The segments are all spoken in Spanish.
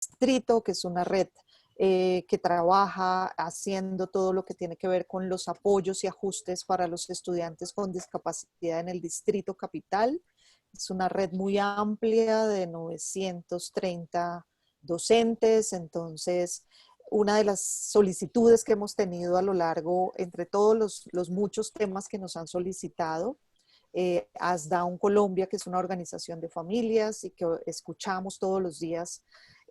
distrito, que es una red que trabaja haciendo todo lo que tiene que ver con los apoyos y ajustes para los estudiantes con discapacidad en el Distrito Capital. Es una red muy amplia de 930 docentes, entonces una de las solicitudes que hemos tenido a lo largo, entre todos los muchos temas que nos han solicitado, As Down Colombia, que es una organización de familias y que escuchamos todos los días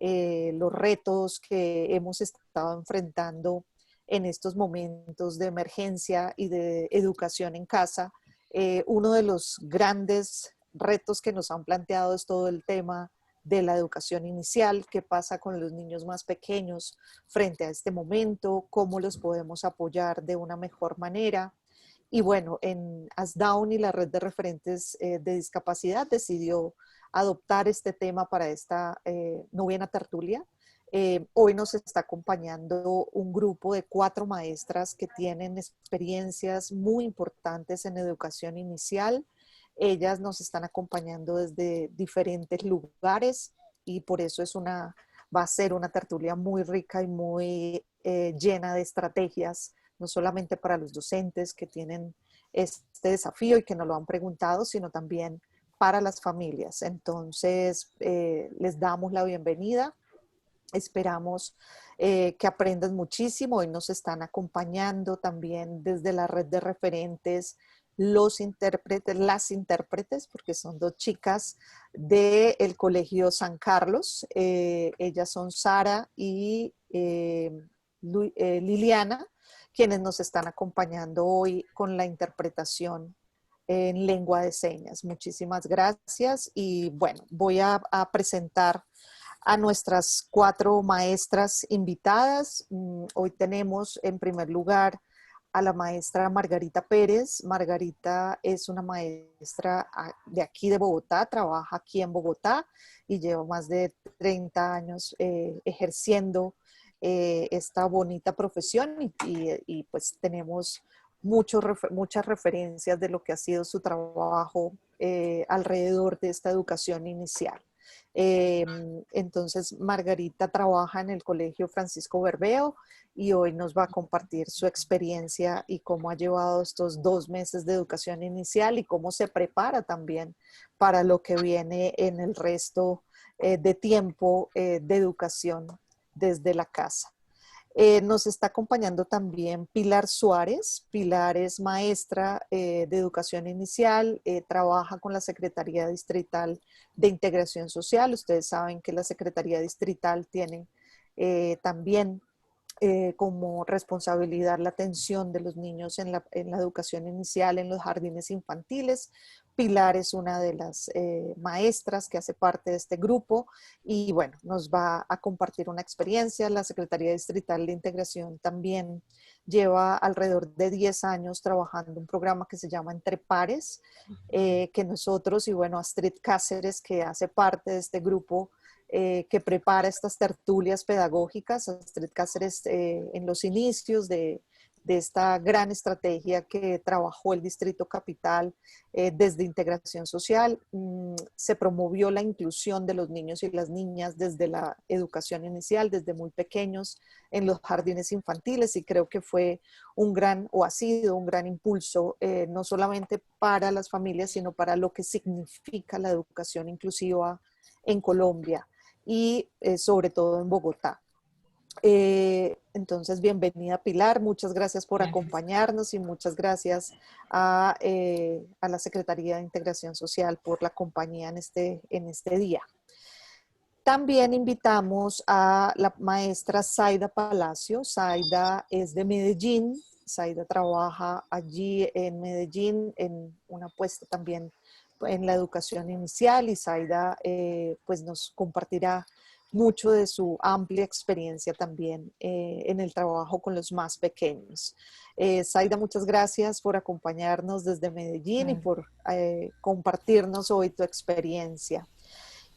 los retos que hemos estado enfrentando en estos momentos de emergencia y de educación en casa. Uno de los grandes retos que nos han planteado es todo el tema de la educación inicial, qué pasa con los niños más pequeños frente a este momento, cómo los podemos apoyar de una mejor manera. Y bueno, en ASDAUN y la red de referentes de discapacidad decidió adoptar este tema para esta novena tertulia. Hoy nos está acompañando un grupo de 4 maestras que tienen experiencias muy importantes en educación inicial. Ellas nos están acompañando desde diferentes lugares y por eso va a ser una tertulia muy rica y muy llena de estrategias, no solamente para los docentes que tienen este desafío y que nos lo han preguntado, sino también para las familias. Entonces, les damos la bienvenida. Esperamos que aprendan muchísimo. Hoy nos están acompañando también desde la red de referentes los intérpretes, las intérpretes, porque son 2 chicas del Colegio San Carlos. Ellas son Sara y Liliana, quienes nos están acompañando hoy con la interpretación en lengua de señas. Muchísimas gracias y bueno, voy a presentar a nuestras 4 maestras invitadas. Hoy tenemos en primer lugar a la maestra Margarita Pérez. Margarita es una maestra de aquí de Bogotá, trabaja aquí en Bogotá y lleva más de 30 años ejerciendo esta bonita profesión y pues tenemos muchas referencias de lo que ha sido su trabajo alrededor de esta educación inicial. Entonces, Margarita trabaja en el Colegio Francisco Bermeo y hoy nos va a compartir su experiencia y cómo ha llevado estos 2 meses de educación inicial y cómo se prepara también para lo que viene en el resto de tiempo de educación desde la casa. Nos está acompañando también Pilar Suárez. Pilar es maestra de educación inicial, trabaja con la Secretaría Distrital de Integración Social. Ustedes saben que la Secretaría Distrital tiene también como responsabilidad la atención de los niños en la educación inicial, en los jardines infantiles. Pilar es una de las maestras que hace parte de este grupo y bueno, nos va a compartir una experiencia. La Secretaría Distrital de Integración también lleva alrededor de 10 años trabajando un programa que se llama Entre Pares, que nosotros y bueno, Astrid Cáceres, que hace parte de este grupo, que prepara estas tertulias pedagógicas. Astrid Cáceres, en los inicios de esta gran estrategia que trabajó el Distrito Capital desde Integración Social, se promovió la inclusión de los niños y las niñas desde la educación inicial, desde muy pequeños, en los jardines infantiles y creo que fue un gran, o ha sido un gran impulso, no solamente para las familias, sino para lo que significa la educación inclusiva en Colombia y sobre todo en Bogotá. Entonces, bienvenida Pilar, muchas gracias por Gracias. acompañarnos y muchas gracias a la Secretaría de Integración Social por la compañía en este día. También invitamos a la maestra Zaida Palacio. Zaida es de Medellín. Zaida trabaja allí en Medellín en una puesta también en la educación inicial y Zaida pues nos compartirá mucho de su amplia experiencia también en el trabajo con los más pequeños. Zaida, muchas gracias por acompañarnos desde Medellín y Ah, por compartirnos hoy tu experiencia.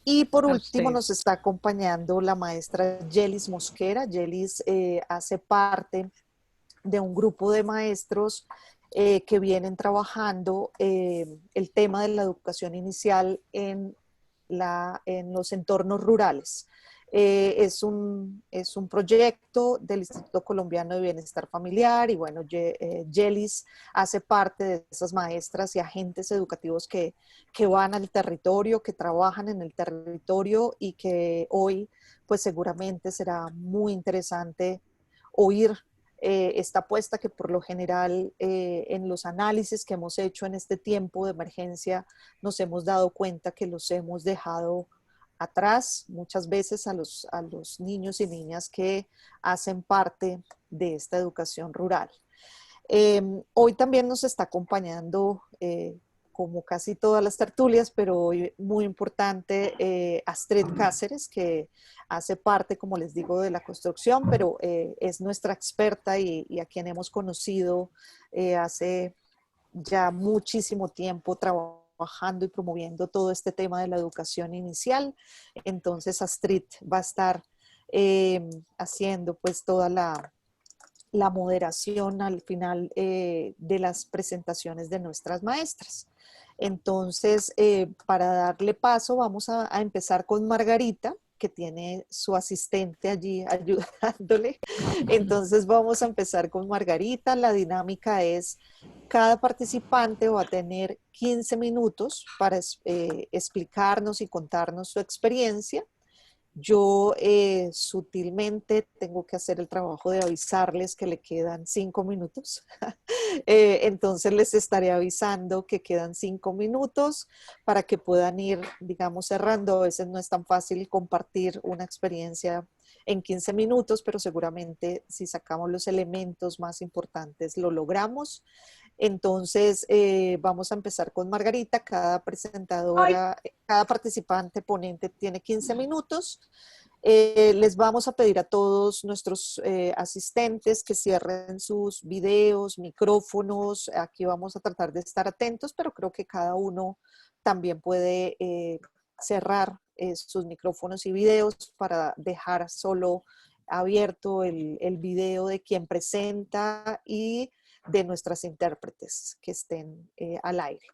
Y por a último usted. nos está acompañando la maestra Yelis Mosquera. Yelis hace parte de un grupo de maestros que vienen trabajando el tema de la educación inicial en los entornos rurales. Es un proyecto del Instituto Colombiano de Bienestar Familiar y bueno, Yelis hace parte de esas maestras y agentes educativos que van al territorio, que trabajan en el territorio y que hoy pues seguramente será muy interesante oír esta apuesta que por lo general en los análisis que hemos hecho en este tiempo de emergencia nos hemos dado cuenta que los hemos dejado atrás muchas veces a los niños y niñas que hacen parte de esta educación rural. Hoy también nos está acompañando, como casi todas las tertulias, pero hoy muy importante, Astrid Cáceres, que hace parte, como les digo, de la construcción, pero es nuestra experta y a quien hemos conocido hace ya muchísimo tiempo trabajando y promoviendo todo este tema de la educación inicial. Entonces Astrid va a estar haciendo pues toda la moderación al final de las presentaciones de nuestras maestras. Entonces, para darle paso, vamos a empezar con Margarita, que tiene su asistente allí ayudándole. Entonces, vamos a empezar con Margarita. La dinámica es, cada participante va a tener 15 minutos para explicarnos y contarnos su experiencia. Yo sutilmente tengo que hacer el trabajo de avisarles que le quedan 5 minutos. Entonces les estaré avisando que quedan 5 minutos para que puedan ir, digamos, cerrando. A veces no es tan fácil compartir una experiencia en 15 minutos, pero seguramente si sacamos los elementos más importantes lo logramos. Entonces, vamos a empezar con Margarita. Cada presentadora, cada participante ponente tiene 15 minutos. Les vamos a pedir a todos nuestros asistentes que cierren sus videos, micrófonos. Aquí vamos a tratar de estar atentos, pero creo que cada uno también puede cerrar sus micrófonos y videos para dejar solo abierto el video de quien presenta y de nuestras intérpretes que estén al aire.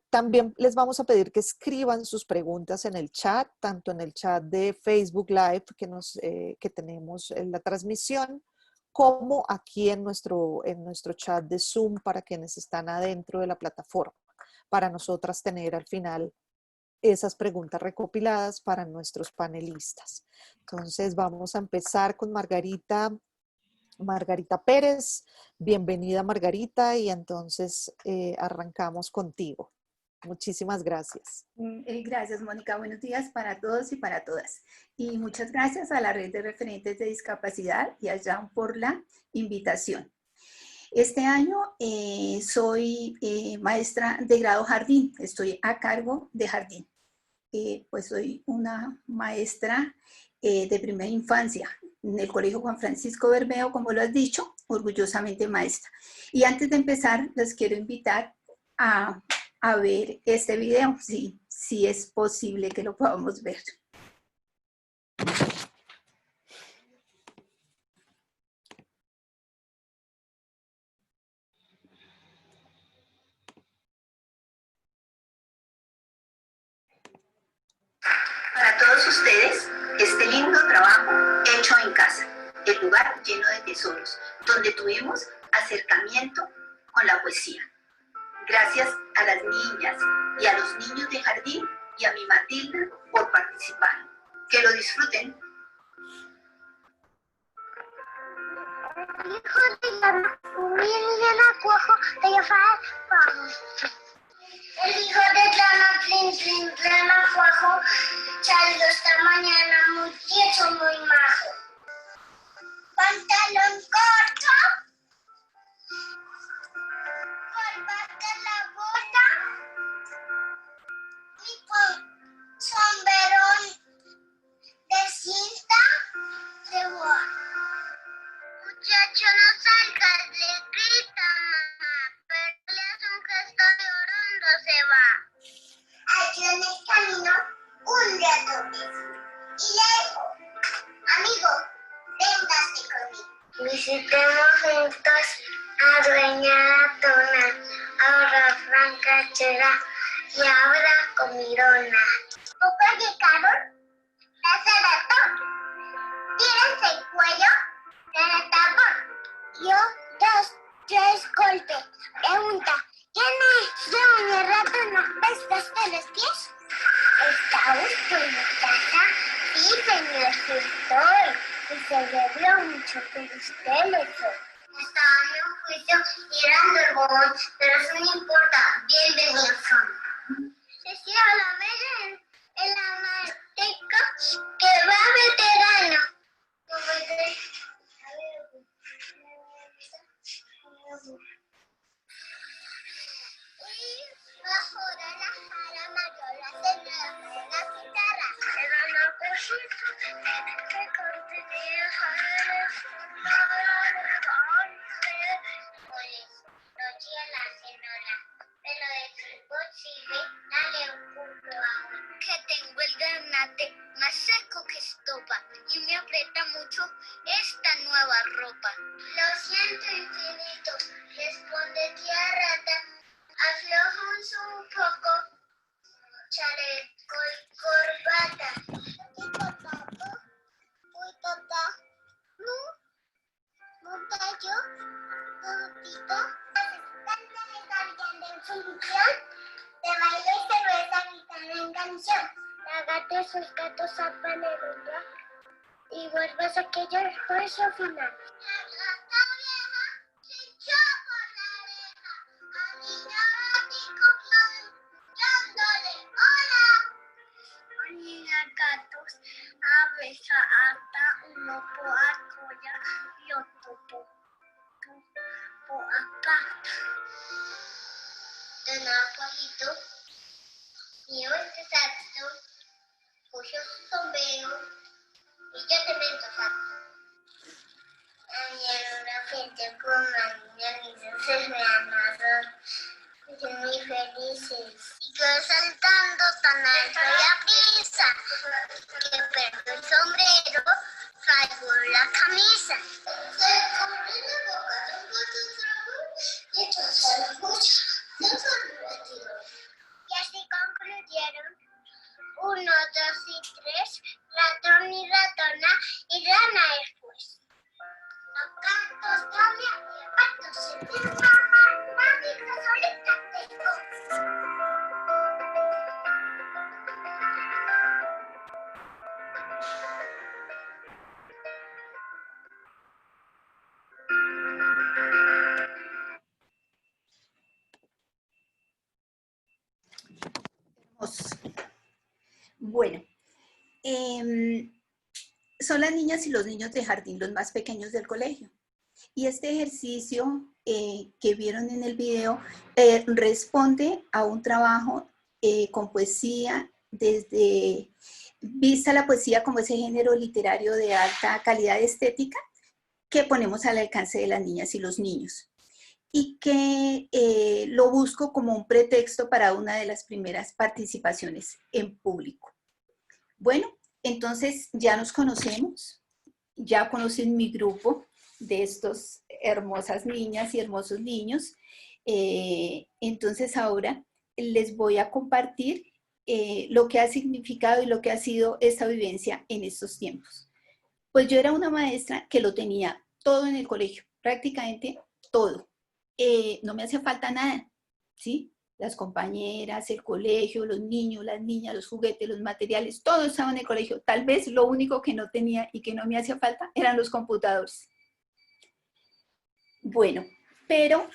También les vamos a pedir que escriban sus preguntas en el chat, tanto en el chat de Facebook Live que tenemos en la transmisión, como aquí en nuestro chat de Zoom para quienes están adentro de la plataforma, para nosotras tener al final esas preguntas recopiladas para nuestros panelistas. Entonces vamos a empezar con Margarita Pérez. Bienvenida Margarita y entonces arrancamos contigo. Muchísimas gracias. Gracias, Mónica. Buenos días para todos y para todas. Y muchas gracias a la Red de Referentes de Discapacidad y a Jan por la invitación. Este año soy maestra de grado jardín. Estoy a cargo de jardín. Pues soy una maestra de primera infancia en el Colegio Juan Francisco Bermeo, como lo has dicho, orgullosamente maestra. Y antes de empezar, les quiero invitar a ver este video, si es posible que lo podamos ver. Para todos ustedes, este lindo trabajo hecho en casa, el lugar lleno de tesoros, donde tuvimos acercamiento con la poesía. Gracias a las niñas y a los niños de jardín y a mi Matilda por participar. Que lo disfruten. El hijo de Lana Cuajo de Rafael Ramos. El hijo de Lana Cuajo salió esta mañana muy tieso, muy majo. Pantalón corto. Corbata la bota y con sombrerón de cinta de boa. Muchacho, no salgas, le grita mamá, pero le hace un gesto llorando, se va. Allí en el camino, un ratones y le dijo, amigo, véngase conmigo. Visitemos juntos a Dueña Tona, ahora francachera y ahora comidona. Poco llegaron las golpe. Pregunta, ¿quién es Doña Ratona? ¿Ves desde los pies? ¿Está usted en mi casa? Sí, señor, sí estoy. Y celebró mucho que usted lo hizo. Estaba en un juicio y eran de Borbón, pero eso no importa. Bienvenidos son. Decía la mesa en la manteca que va veterano. Y bajo la jara mayor se grabó una guitarra. Era una cosita que contenía jara. Por eso, noche a la cenola. Pero es imposible, dale un punto ahora. Que tengo el granate más seco que estopa y me aprieta mucho esta nueva ropa. Lo siento infinito, responde tía Rata. Afloja un poco, chaleco y corbata. Uy, papá, no, yo, papito. Cántale alguien de función, de baile y cerveza gritando en canción. La gata y sus gatos zapan el umbral y vuelves a que yo juicio final. La gata vieja se echó por la oreja, a mi gatico dándole hola. Niña gatos, aves ata, uno po acoya y otro po acá. De nada, Juanito, mío este saxo, cogió su sombrero y ya te meto saxo. Ayer una gente con la niña y se me amaron, muy felices. Y yo saltando tan alto y a prisa, que perdió el sombrero, traigo la camisa. Se corrió la boca de un gato trago y entonces a la mucha. Y así concluyeron 1, 2 y 3, ratón y ratona y rana el juez. Los gatos cambian y el pato se enferma, mamita solita tengo. Bueno, son las niñas y los niños de jardín los más pequeños del colegio. Y este ejercicio que vieron en el video responde a un trabajo con poesía, desde vista la poesía como ese género literario de alta calidad estética que ponemos al alcance de las niñas y los niños. Y que lo busco como un pretexto para una de las primeras participaciones en público. Bueno, entonces ya nos conocemos, ya conocen mi grupo de estos hermosas niñas y hermosos niños. Entonces ahora les voy a compartir lo que ha significado y lo que ha sido esta vivencia en estos tiempos. Pues yo era una maestra que lo tenía todo en el colegio, prácticamente todo. No me hacía falta nada, ¿sí? Las compañeras, el colegio, los niños, las niñas, los juguetes, los materiales, todo estaba en el colegio. Tal vez lo único que no tenía y que no me hacía falta eran los computadores. Bueno, pero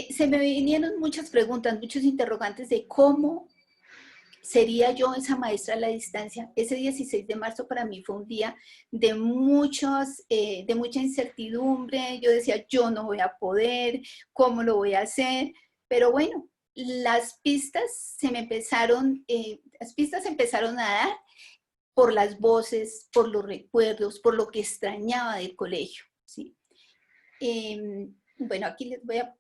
se me vinieron muchas preguntas, muchos interrogantes de cómo sería yo esa maestra a la distancia. Ese 16 de marzo para mí fue un día de mucha incertidumbre. Yo decía, yo no voy a poder, ¿cómo lo voy a hacer? Pero bueno, las pistas empezaron a dar por las voces, por los recuerdos, por lo que extrañaba del colegio, ¿sí? Bueno, aquí les voy a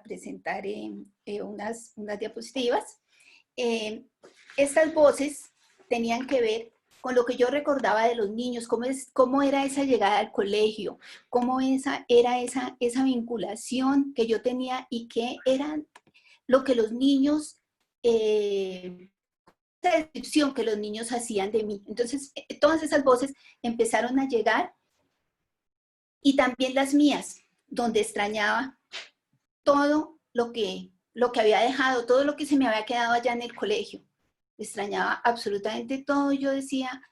presentar unas diapositivas. Estas voces tenían que ver con lo que yo recordaba de los niños, cómo era esa llegada al colegio, cómo era esa vinculación que yo tenía y qué era lo que los niños, esa descripción que los niños hacían de mí. Entonces, todas esas voces empezaron a llegar y también las mías, donde extrañaba todo lo que había dejado, todo lo que se me había quedado allá en el colegio. Extrañaba absolutamente todo. Yo decía,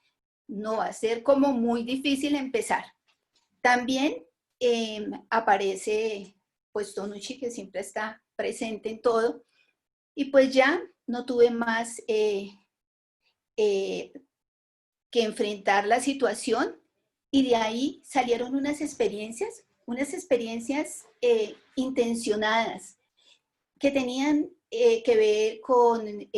no, va a ser como muy difícil empezar. También aparece pues Tonucci, que siempre está presente en todo, y pues ya no tuve más que enfrentar la situación, y de ahí salieron unas experiencias intencionadas, que tenían que ver con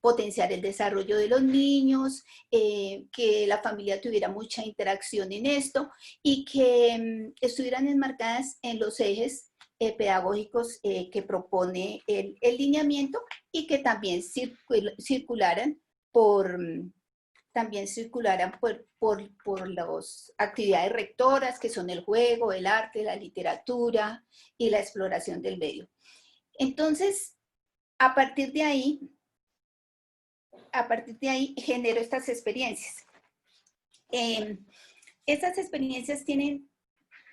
potenciar el desarrollo de los niños, que la familia tuviera mucha interacción en esto y que estuvieran enmarcadas en los ejes pedagógicos que propone el lineamiento, y que también circularan por las actividades rectoras, que son el juego, el arte, la literatura y la exploración del medio. Entonces, a partir de ahí genero estas experiencias. Estas experiencias tienen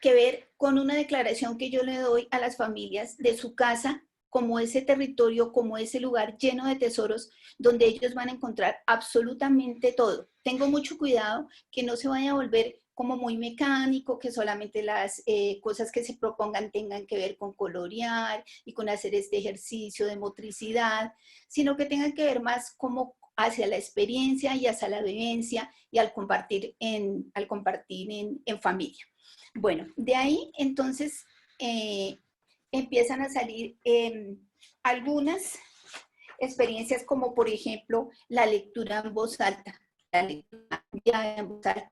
que ver con una declaración que yo le doy a las familias de su casa como ese territorio, como ese lugar lleno de tesoros donde ellos van a encontrar absolutamente todo. Tengo mucho cuidado que no se vaya a volver como muy mecánico, que solamente las cosas que se propongan tengan que ver con colorear y con hacer este ejercicio de motricidad, sino que tengan que ver más como hacia la experiencia y hacia la vivencia y al compartir en familia. Bueno, de ahí entonces empiezan a salir algunas experiencias, como por ejemplo la lectura en voz alta, la lectura en voz alta.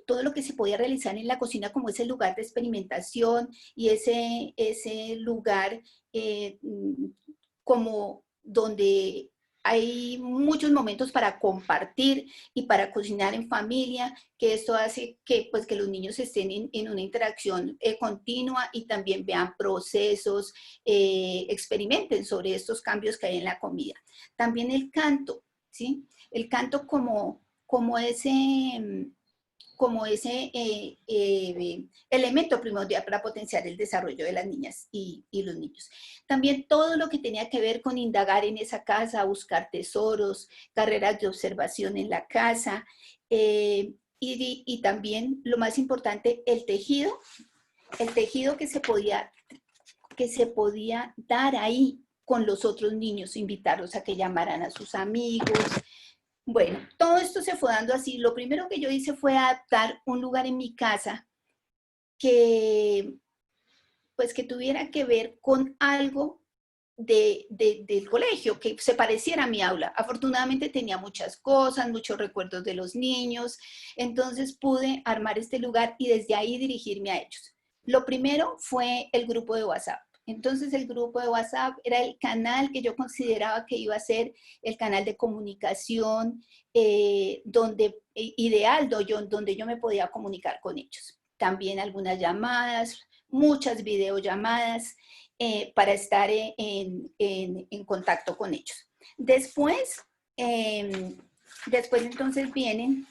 Todo lo que se podía realizar en la cocina como ese lugar de experimentación y ese lugar como donde hay muchos momentos para compartir y para cocinar en familia, que esto hace que, pues, que los niños estén en una interacción continua y también vean procesos, experimenten sobre estos cambios que hay en la comida. También el canto, ¿sí? El canto como ese elemento primordial para potenciar el desarrollo de las niñas y los niños. También todo lo que tenía que ver con indagar en esa casa, buscar tesoros, carreras de observación en la casa, y también, lo más importante, el tejido que se podía dar ahí con los otros niños, invitarlos a que llamaran a sus amigos. Bueno, todo esto se fue dando así. Lo primero que yo hice fue adaptar un lugar en mi casa que tuviera que ver con algo del colegio, que se pareciera a mi aula. Afortunadamente tenía muchas cosas, muchos recuerdos de los niños, entonces pude armar este lugar y desde ahí dirigirme a ellos. Lo primero fue el grupo de WhatsApp. Entonces el grupo de WhatsApp era el canal que yo consideraba que iba a ser el canal de comunicación ideal, donde yo me podía comunicar con ellos. También algunas llamadas, muchas videollamadas para estar en contacto con ellos. Después entonces vienen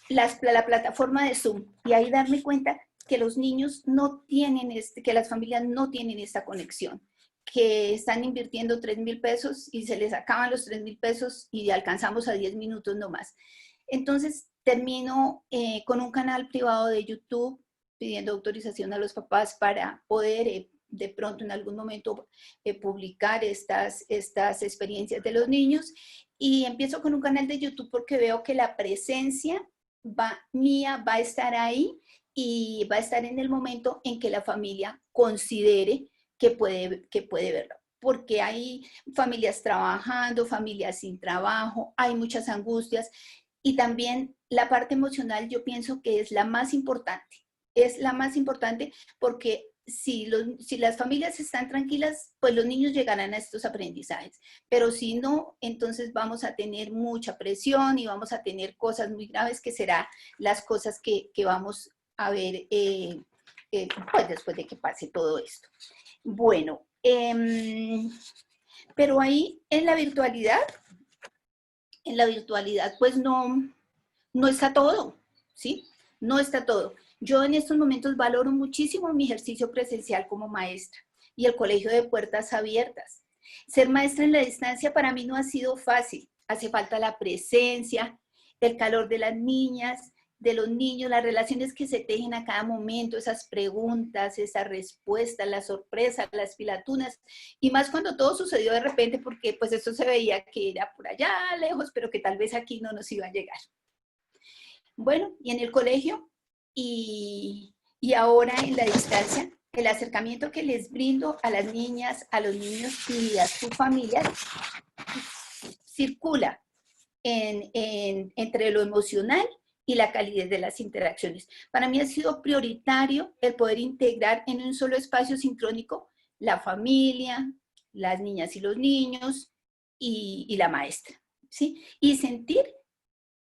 la plataforma de Zoom, y ahí darme cuenta que los niños no tienen, que las familias no tienen esta conexión, que están invirtiendo 3,000 pesos y se les acaban los 3,000 pesos y alcanzamos a 10 minutos nomás. Entonces termino con un canal privado de YouTube pidiendo autorización a los papás para poder de pronto en algún momento publicar estas experiencias de los niños, y empiezo con un canal de YouTube porque veo que la presencia mía va a estar ahí y va a estar en el momento en que la familia considere que puede verlo. Porque hay familias trabajando, familias sin trabajo, hay muchas angustias, y también la parte emocional yo pienso que es la más importante. Es la más importante porque si las familias están tranquilas, pues los niños llegarán a estos aprendizajes. Pero si no, entonces vamos a tener mucha presión y vamos a tener cosas muy graves, que serán las cosas que vamos a ver pues después de que pase todo esto. Bueno, pero ahí en la virtualidad pues no está todo, ¿sí? no está todo. Yo en estos momentos valoro muchísimo mi ejercicio presencial como maestra y el colegio de puertas abiertas. Ser maestra en la distancia para mí no ha sido fácil. Hace falta la presencia, el calor de las niñas, de los niños, las relaciones que se tejen a cada momento, esas preguntas, esas respuestas, las sorpresas, las pilatunas, y más cuando todo sucedió de repente, porque pues eso se veía que era por allá lejos, pero que tal vez aquí no nos iba a llegar. Bueno, y en el colegio y ahora en la distancia, el acercamiento que les brindo a las niñas, a los niños y a sus familias circula entre lo emocional y la calidez de las interacciones. Para mí ha sido prioritario el poder integrar en un solo espacio sincrónico la familia, las niñas y los niños y la maestra, ¿sí? Y sentir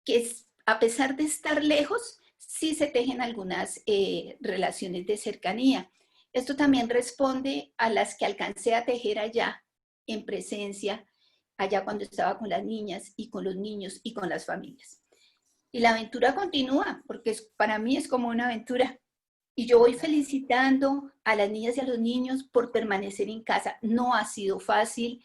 que a pesar de estar lejos, sí se tejen algunas relaciones de cercanía. Esto también responde a las que alcancé a tejer allá, en presencia, allá cuando estaba con las niñas y con los niños y con las familias. Y la aventura continúa, porque para mí es como una aventura. Y yo voy felicitando a las niñas y a los niños por permanecer en casa. No ha sido fácil.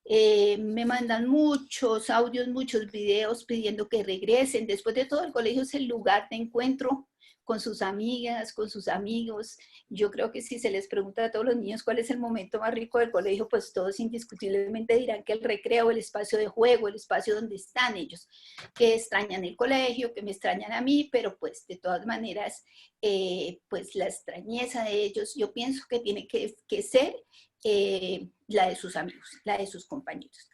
Me mandan muchos audios, muchos videos pidiendo que regresen. Después de todo, el colegio es el lugar de encuentro con sus amigas, con sus amigos. Yo creo que si se les pregunta a todos los niños cuál es el momento más rico del colegio, pues todos indiscutiblemente dirán que el recreo, el espacio de juego, el espacio donde están ellos, que extrañan el colegio, que me extrañan a mí, pero pues de todas maneras, pues la extrañeza de ellos, yo pienso que tiene que ser la de sus amigos, la de sus compañeros.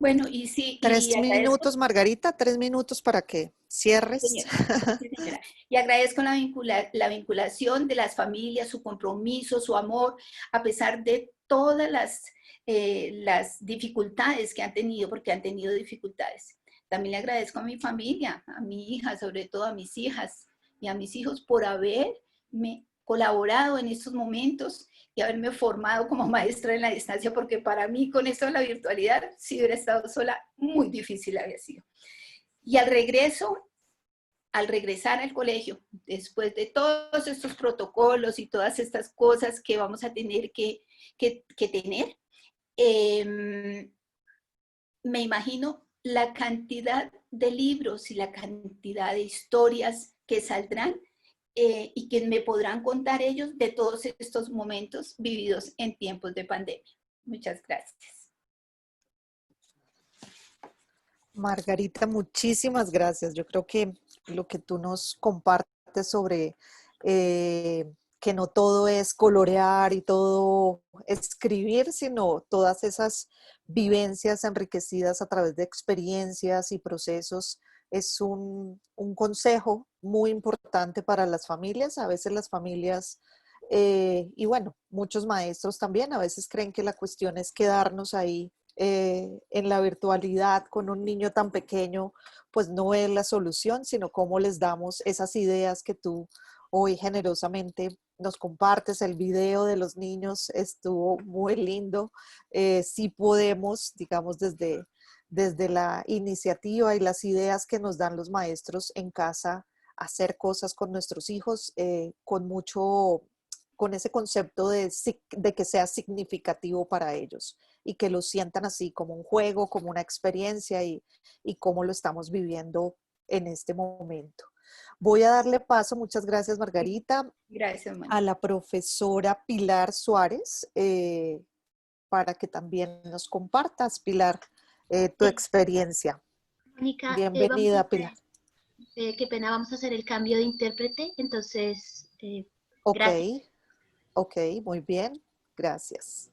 Bueno, y sí, y 3 minutos, Margarita, 3 minutos para que cierres. Sí, señora. Y agradezco la vinculación de las familias, su compromiso, su amor, a pesar de todas las dificultades que han tenido, porque han tenido dificultades. También le agradezco a mi familia, a mi hija, sobre todo a mis hijas y a mis hijos por haberme colaborado en estos momentos y haberme formado como maestra en la distancia, porque para mí con esto de la virtualidad, si hubiera estado sola, muy difícil había sido. Y al regresar al colegio, después de todos estos protocolos y todas estas cosas que vamos a tener que tener, me imagino la cantidad de libros y la cantidad de historias que saldrán y que me podrán contar ellos de todos estos momentos vividos en tiempos de pandemia. Muchas gracias. Margarita, muchísimas gracias. Yo creo que lo que tú nos compartes sobre que no todo es colorear y todo escribir, sino todas esas vivencias enriquecidas a través de experiencias y procesos, es un consejo muy importante para las familias. A veces las familias, y bueno, muchos maestros también, a veces creen que la cuestión es quedarnos ahí en la virtualidad con un niño tan pequeño, pues no es la solución, sino cómo les damos esas ideas que tú hoy generosamente nos compartes. El video de los niños estuvo muy lindo. Sí podemos, digamos, desde la iniciativa y las ideas que nos dan los maestros en casa, hacer cosas con nuestros hijos con ese concepto de que sea significativo para ellos y que lo sientan así como un juego, como una experiencia y cómo lo estamos viviendo en este momento. Voy a darle paso, muchas gracias Margarita, Gracias, Mónica. a la profesora Pilar Suárez para que también nos compartas, Pilar, tu experiencia. Mónica, Bienvenida, Pilar. Qué pena, vamos a hacer el cambio de intérprete, entonces, gracias. Ok, muy bien, gracias.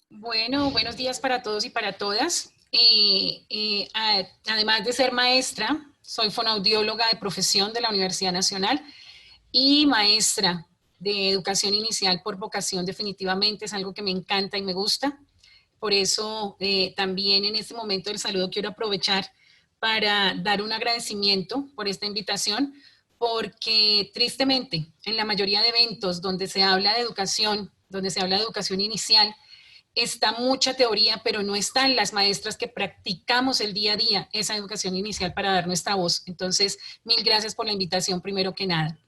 Bueno, buenos días para todos y para todas. Además de ser maestra, soy fonoaudióloga de profesión de la Universidad Nacional y maestra de educación inicial por vocación. Definitivamente es algo que me encanta y me gusta. Por eso también en este momento del saludo quiero aprovechar para dar un agradecimiento por esta invitación, porque tristemente en la mayoría de eventos donde se habla de educación, donde se habla de educación inicial, está mucha teoría, pero no están las maestras que practicamos el día a día esa educación inicial para dar nuestra voz. Entonces, mil gracias por la invitación, primero que nada.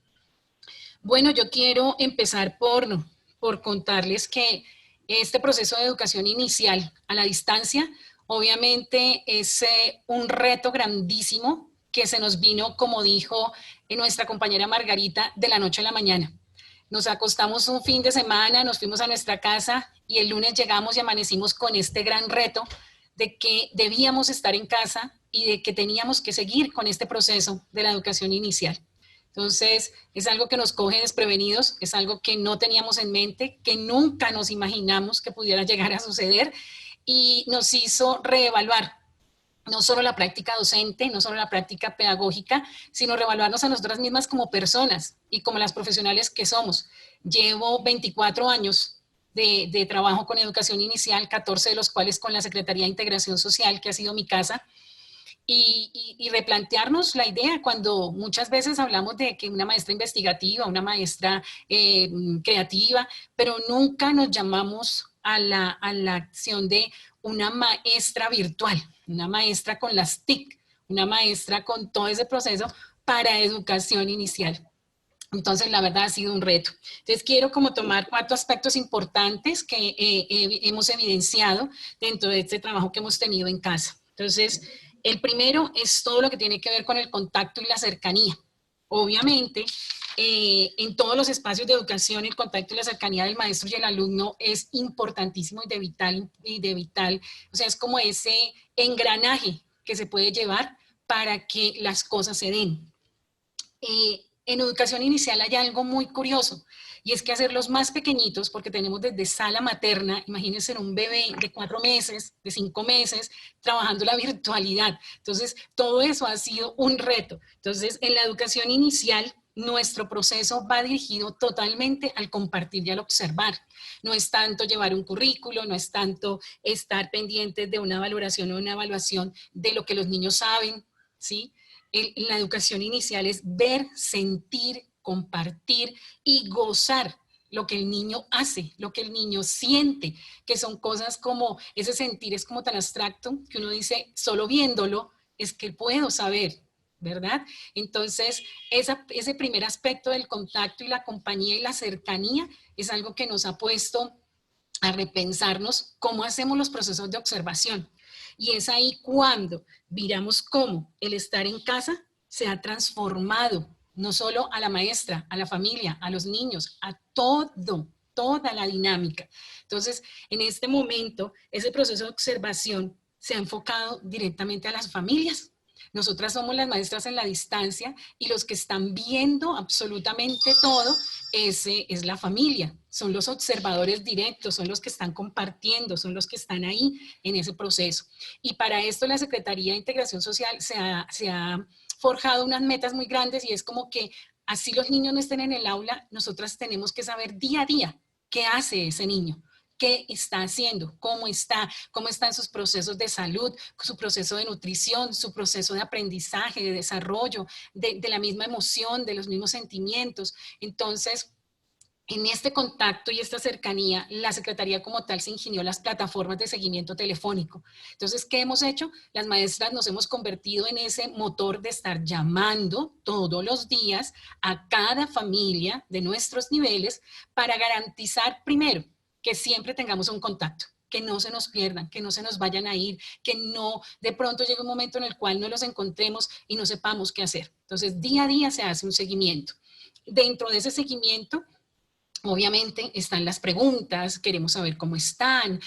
Bueno, yo quiero empezar por contarles que este proceso de educación inicial a la distancia, obviamente es un reto grandísimo que se nos vino, como dijo nuestra compañera Margarita, de la noche a la mañana. Nos acostamos un fin de semana, nos fuimos a nuestra casa y el lunes llegamos y amanecimos con este gran reto de que debíamos estar en casa y de que teníamos que seguir con este proceso de la educación inicial. Entonces, es algo que nos coge desprevenidos, es algo que no teníamos en mente, que nunca nos imaginamos que pudiera llegar a suceder y nos hizo reevaluar no solo la práctica docente, no solo la práctica pedagógica, sino reevaluarnos a nosotras mismas como personas y como las profesionales que somos. Llevo 24 años de trabajo con educación inicial, 14 de los cuales con la Secretaría de Integración Social, que ha sido mi casa, y replantearnos la idea cuando muchas veces hablamos de que una maestra investigativa, una maestra creativa, pero nunca nos llamamos a la acción de una maestra virtual, una maestra con las TIC, una maestra con todo ese proceso para educación inicial. Entonces, la verdad ha sido un reto. Entonces, quiero como tomar 4 aspectos importantes que hemos evidenciado dentro de este trabajo que hemos tenido en casa. Entonces, el primero es todo lo que tiene que ver con el contacto y la cercanía. Obviamente, en todos los espacios de educación, el contacto y la cercanía del maestro y el alumno es importantísimo y de vital. O sea, es como ese engranaje que se puede llevar para que las cosas se den. En educación inicial hay algo muy curioso, y es que hacerlos más pequeñitos, porque tenemos desde sala materna, imagínense un bebé de 4 meses, de 5 meses, trabajando la virtualidad. Entonces, todo eso ha sido un reto. Entonces, en la educación inicial, nuestro proceso va dirigido totalmente al compartir y al observar. No es tanto llevar un currículo, no es tanto estar pendientes de una valoración o una evaluación de lo que los niños saben, ¿sí? La educación inicial es ver, sentir, compartir y gozar lo que el niño hace, lo que el niño siente, que son cosas como, ese sentir es como tan abstracto que uno dice, solo viéndolo es que puedo saber, ¿verdad? Entonces, ese primer aspecto del contacto y la compañía y la cercanía es algo que nos ha puesto a repensarnos cómo hacemos los procesos de observación. Y es ahí cuando miramos cómo el estar en casa se ha transformado, no solo a la maestra, a la familia, a los niños, a toda la dinámica. Entonces, en este momento, ese proceso de observación se ha enfocado directamente a las familias. Nosotras somos las maestras en la distancia y los que están viendo absolutamente todo es la familia. Son los observadores directos, son los que están compartiendo, son los que están ahí en ese proceso. Y para esto la Secretaría de Integración Social se ha forjado unas metas muy grandes y es como que así los niños no estén en el aula, nosotras tenemos que saber día a día qué hace ese niño. ¿Qué está haciendo? ¿Cómo están sus procesos de salud, su proceso de nutrición, su proceso de aprendizaje, de desarrollo, de la misma emoción, de los mismos sentimientos? Entonces, en este contacto y esta cercanía, la Secretaría como tal se ingenió las plataformas de seguimiento telefónico. Entonces, ¿qué hemos hecho? Las maestras nos hemos convertido en ese motor de estar llamando todos los días a cada familia de nuestros niveles para garantizar, primero, que siempre tengamos un contacto, que no se nos pierdan, que no se nos vayan a ir, que no de pronto llegue un momento en el cual no los encontremos y no sepamos qué hacer. Entonces, día a día se hace un seguimiento. Dentro de ese seguimiento, obviamente están las preguntas, queremos saber cómo están,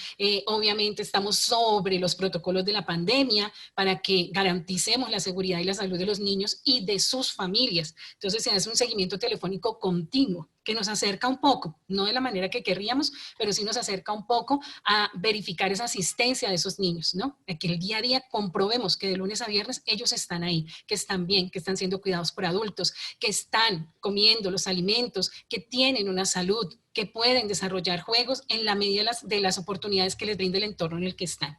obviamente estamos sobre los protocolos de la pandemia para que garanticemos la seguridad y la salud de los niños y de sus familias. Entonces se hace un seguimiento telefónico continuo que nos acerca un poco, no de la manera que querríamos, pero sí nos acerca un poco a verificar esa asistencia de esos niños, ¿no? Que el día a día comprobemos que de lunes a viernes ellos están ahí, que están bien, que están siendo cuidados por adultos, que están comiendo los alimentos, que tienen una salud, que pueden desarrollar juegos en la medida de las oportunidades que les brinda el entorno en el que están.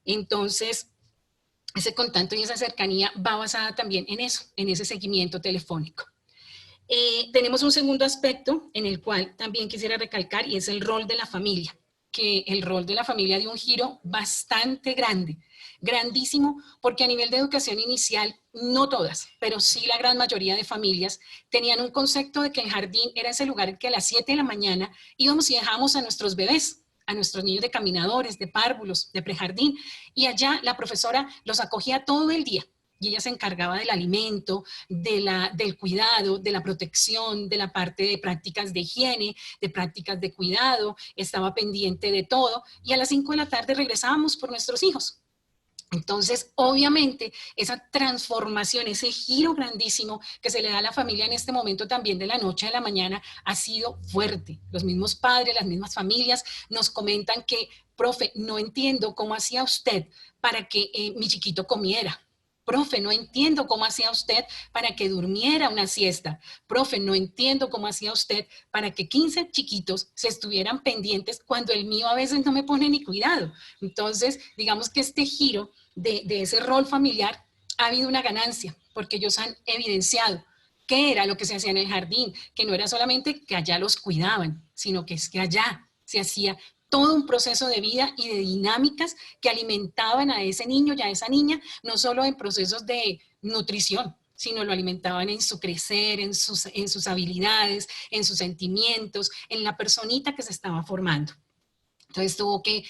Entonces, ese contacto y esa cercanía va basada también en eso, en ese seguimiento telefónico. Tenemos un segundo aspecto en el cual también quisiera recalcar y es el rol de la familia. que el rol de la familia dio un giro bastante grande, grandísimo, porque a nivel de educación inicial, no todas, pero sí la gran mayoría de familias tenían un concepto de que el jardín era ese lugar en que a las 7 de la mañana íbamos y dejábamos a nuestros bebés, a nuestros niños de caminadores, de párvulos, de prejardín, y allá la profesora los acogía todo el día. Y ella se encargaba del alimento, del cuidado, de la protección, de la parte de prácticas de higiene, de prácticas de cuidado, estaba pendiente de todo. Y a las 5 de la tarde regresábamos por nuestros hijos. Entonces, obviamente, esa transformación, ese giro grandísimo que se le da a la familia en este momento también de la noche a la mañana ha sido fuerte. Los mismos padres, las mismas familias nos comentan que, profe, no entiendo cómo hacía usted para que mi chiquito comiera. Profe, no entiendo cómo hacía usted para que durmiera una siesta. Profe, no entiendo cómo hacía usted para que 15 chiquitos se estuvieran pendientes cuando el mío a veces no me pone ni cuidado. Entonces, digamos que este giro de ese rol familiar ha habido una ganancia, porque ellos han evidenciado qué era lo que se hacía en el jardín, que no era solamente que allá los cuidaban, sino que es que allá se hacía todo un proceso de vida y de dinámicas que alimentaban a ese niño y a esa niña, no solo en procesos de nutrición, sino lo alimentaban en su crecer, en sus habilidades, en sus sentimientos, en la personita que se estaba formando. Entonces tuvo que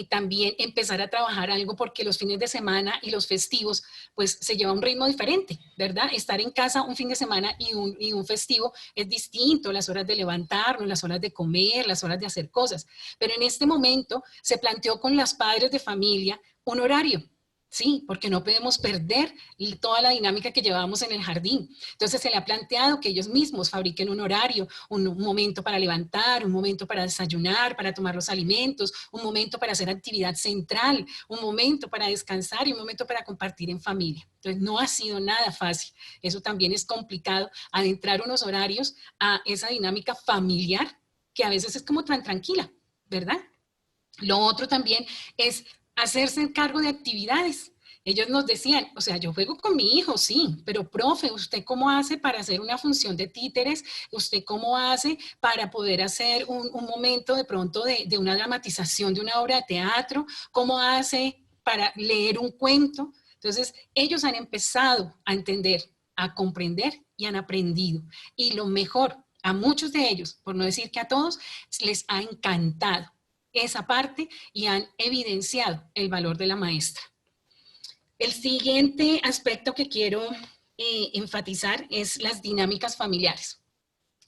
también empezar a trabajar algo porque los fines de semana y los festivos pues se lleva un ritmo diferente, ¿verdad? Estar en casa un fin de semana y un festivo es distinto, las horas de levantarnos, las horas de comer, las horas de hacer cosas. Pero en este momento se planteó con los padres de familia un horario. Sí, porque no podemos perder toda la dinámica que llevábamos en el jardín. Entonces se le ha planteado que ellos mismos fabriquen un horario, un momento para levantar, un momento para desayunar, para tomar los alimentos, un momento para hacer actividad central, un momento para descansar y un momento para compartir en familia. Entonces no ha sido nada fácil. Eso también es complicado, adentrar unos horarios a esa dinámica familiar que a veces es como tan tranquila, ¿verdad? Lo otro también es hacerse cargo de actividades. Ellos nos decían, o sea, yo juego con mi hijo, sí, pero profe, ¿usted cómo hace para hacer una función de títeres? ¿Usted cómo hace para poder hacer un momento de pronto de una dramatización de una obra de teatro? ¿Cómo hace para leer un cuento? Entonces, ellos han empezado a entender, a comprender y han aprendido. Y lo mejor, a muchos de ellos, por no decir que a todos, les ha encantado esa parte y han evidenciado el valor de la maestra. El siguiente aspecto que quiero enfatizar es las dinámicas familiares.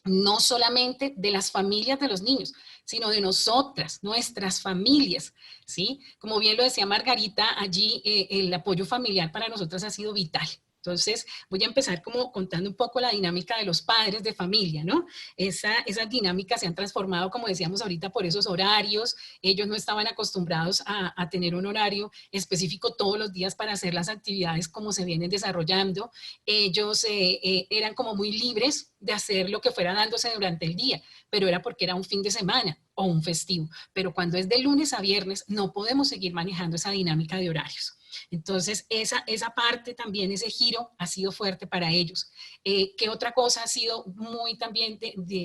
No solamente de las familias de los niños, sino de nosotras, nuestras familias, ¿sí? Como bien lo decía Margarita, allí el apoyo familiar para nosotras ha sido vital. Entonces, voy a empezar como contando un poco la dinámica de los padres de familia, ¿no? Esas dinámicas se han transformado, como decíamos ahorita, por esos horarios. Ellos no estaban acostumbrados a tener un horario específico todos los días para hacer las actividades como se vienen desarrollando. Ellos eran como muy libres de hacer lo que fuera dándose durante el día, pero era porque era un fin de semana o un festivo. Pero cuando es de lunes a viernes, no podemos seguir manejando esa dinámica de horarios. Entonces, esa parte también, ese giro ha sido fuerte para ellos. ¿Qué otra cosa ha sido muy también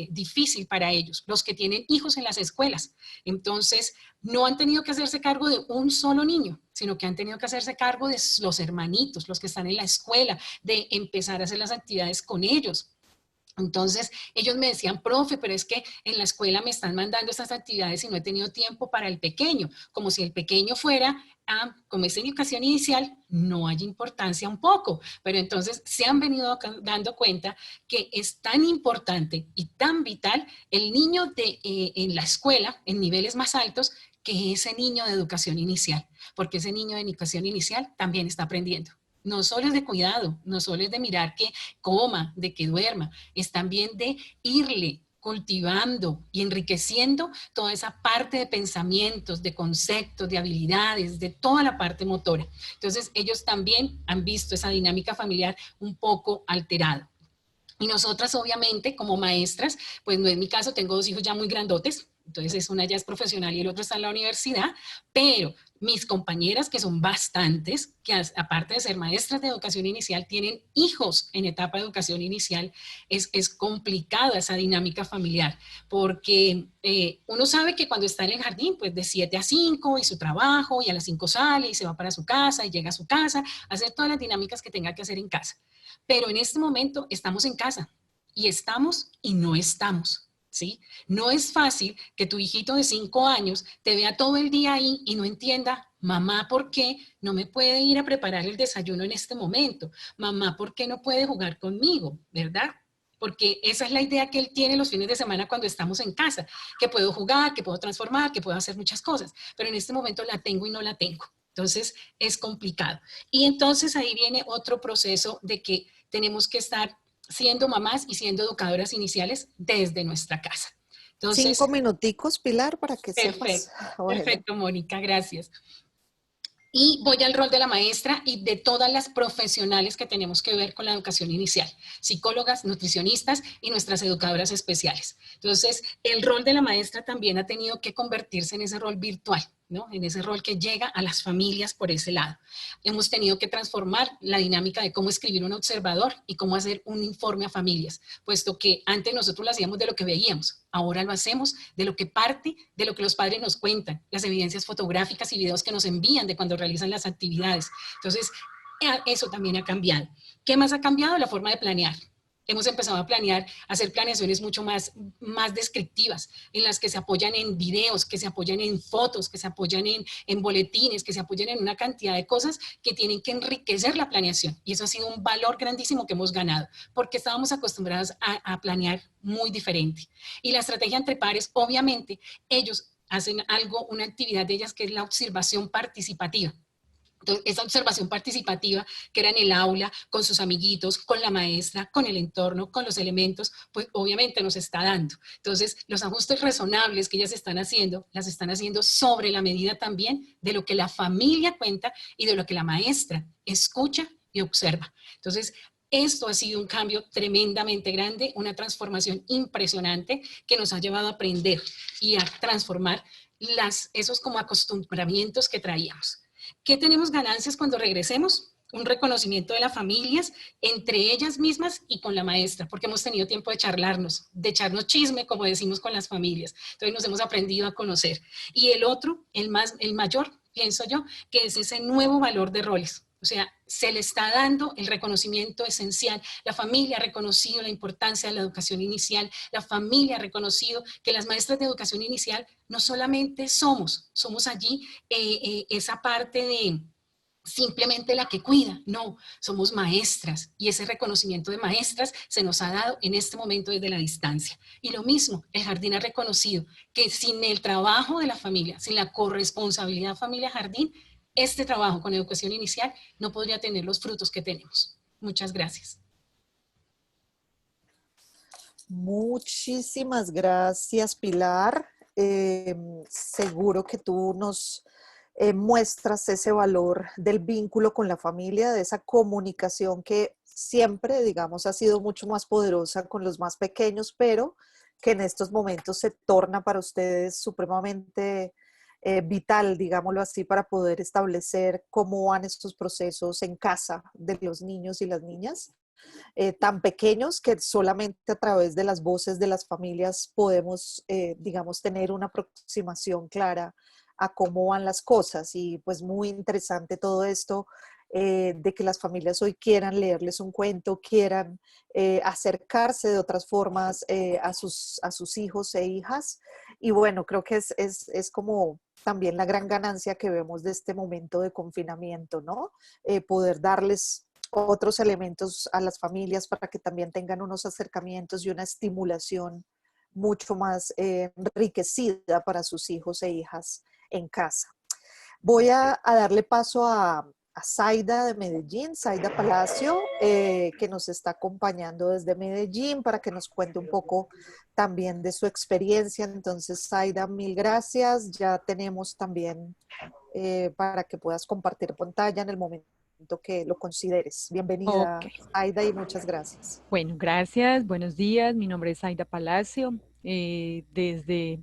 difícil para ellos? Los que tienen hijos en las escuelas. Entonces, no han tenido que hacerse cargo de un solo niño, sino que han tenido que hacerse cargo de los hermanitos, los que están en la escuela, de empezar a hacer las actividades con ellos. Entonces, ellos me decían, profe, pero es que en la escuela me están mandando estas actividades y no he tenido tiempo para el pequeño, como si el pequeño fuera, como es en educación inicial, no hay importancia un poco, pero entonces se han venido dando cuenta que es tan importante y tan vital el niño en la escuela, en niveles más altos, que ese niño de educación inicial, porque ese niño de educación inicial también está aprendiendo. No solo es de cuidado, no solo es de mirar que coma, de que duerma, es también de irle cultivando y enriqueciendo toda esa parte de pensamientos, de conceptos, de habilidades, de toda la parte motora. Entonces, ellos también han visto esa dinámica familiar un poco alterada. Y nosotras, obviamente, como maestras, pues no es mi caso, tengo dos hijos ya muy grandotes, entonces una ya es profesional y el otro está en la universidad, pero mis compañeras, que son bastantes, que aparte de ser maestras de educación inicial, tienen hijos en etapa de educación inicial. Es complicada esa dinámica familiar, porque uno sabe que cuando está en el jardín, pues de 7 a 5 y su trabajo, y a las 5 sale y se va para su casa y llega a su casa, hacer todas las dinámicas que tenga que hacer en casa. Pero en este momento estamos en casa, y estamos y no estamos. ¿Sí? No es fácil que tu hijito de 5 años te vea todo el día ahí y no entienda, mamá, ¿por qué no me puede ir a preparar el desayuno en este momento? Mamá, ¿por qué no puede jugar conmigo? ¿Verdad? Porque esa es la idea que él tiene los fines de semana cuando estamos en casa, que puedo jugar, que puedo transformar, que puedo hacer muchas cosas, pero en este momento la tengo y no la tengo. Entonces es complicado. Y entonces ahí viene otro proceso de que tenemos que estar siendo mamás y siendo educadoras iniciales desde nuestra casa. Entonces, 5 minuticos, Pilar, para que perfecto, sepas. Bueno. perfecto, Mónica, gracias. Y voy al rol de la maestra y de todas las profesionales que tenemos que ver con la educación inicial, psicólogas, nutricionistas y nuestras educadoras especiales. Entonces, el rol de la maestra también ha tenido que convertirse en ese rol virtual, ¿no? En ese rol que llega a las familias por ese lado. Hemos tenido que transformar la dinámica de cómo escribir un observador y cómo hacer un informe a familias, puesto que antes nosotros lo hacíamos de lo que veíamos, ahora lo hacemos de lo que parte, de lo que los padres nos cuentan, las evidencias fotográficas y videos que nos envían de cuando realizan las actividades. Entonces, eso también ha cambiado. ¿Qué más ha cambiado? La forma de planear. Hemos empezado a planear, a hacer planeaciones mucho más descriptivas, en las que se apoyan en videos, que se apoyan en fotos, que se apoyan en boletines, que se apoyan en una cantidad de cosas que tienen que enriquecer la planeación. Y eso ha sido un valor grandísimo que hemos ganado, porque estábamos acostumbrados a planear muy diferente. Y la estrategia entre pares, obviamente, ellos hacen algo, una actividad de ellas que es la observación participativa. Entonces, esa observación participativa que era en el aula, con sus amiguitos, con la maestra, con el entorno, con los elementos, pues obviamente nos está dando. Entonces, los ajustes razonables que ellas están haciendo, las están haciendo sobre la medida también de lo que la familia cuenta y de lo que la maestra escucha y observa. Entonces, esto ha sido un cambio tremendamente grande, una transformación impresionante que nos ha llevado a aprender y a transformar esos como acostumbramientos que traíamos. ¿Qué tenemos ganancias cuando regresemos? Un reconocimiento de las familias entre ellas mismas y con la maestra, porque hemos tenido tiempo de charlarnos, de echarnos chisme, como decimos con las familias. Entonces nos hemos aprendido a conocer. Y el otro, el mayor, pienso yo, que es ese nuevo valor de roles. O sea, se le está dando el reconocimiento esencial. La familia ha reconocido la importancia de la educación inicial. La familia ha reconocido que las maestras de educación inicial no solamente somos allí esa parte de simplemente la que cuida, no, somos maestras y ese reconocimiento de maestras se nos ha dado en este momento desde la distancia. Y lo mismo, el jardín ha reconocido que sin el trabajo de la familia, sin la corresponsabilidad familia-jardín, este trabajo con educación inicial no podría tener los frutos que tenemos. Muchas gracias. Muchísimas gracias, Pilar. Seguro que tú nos muestras ese valor del vínculo con la familia, de esa comunicación que siempre, digamos, ha sido mucho más poderosa con los más pequeños, pero que en estos momentos se torna para ustedes supremamente vital, digámoslo así, para poder establecer cómo van estos procesos en casa de los niños y las niñas. Tan pequeños que solamente a través de las voces de las familias podemos, digamos, tener una aproximación clara a cómo van las cosas. Y pues muy interesante todo esto de que las familias hoy quieran leerles un cuento, quieran acercarse de otras formas a sus hijos e hijas. Y bueno, creo que es como también la gran ganancia que vemos de este momento de confinamiento, ¿no? Poder darles otros elementos a las familias para que también tengan unos acercamientos y una estimulación mucho más enriquecida para sus hijos e hijas en casa. Voy a darle paso a Zaida de Medellín, Zaida Palacio, que nos está acompañando desde Medellín para que nos cuente un poco también de su experiencia. Entonces, Zaida, mil gracias. Ya tenemos también para que puedas compartir pantalla en el momento que lo consideres. Bienvenida, Ok, Aida, y muchas gracias. bueno, gracias, buenos días, mi nombre es Aida Palacio, desde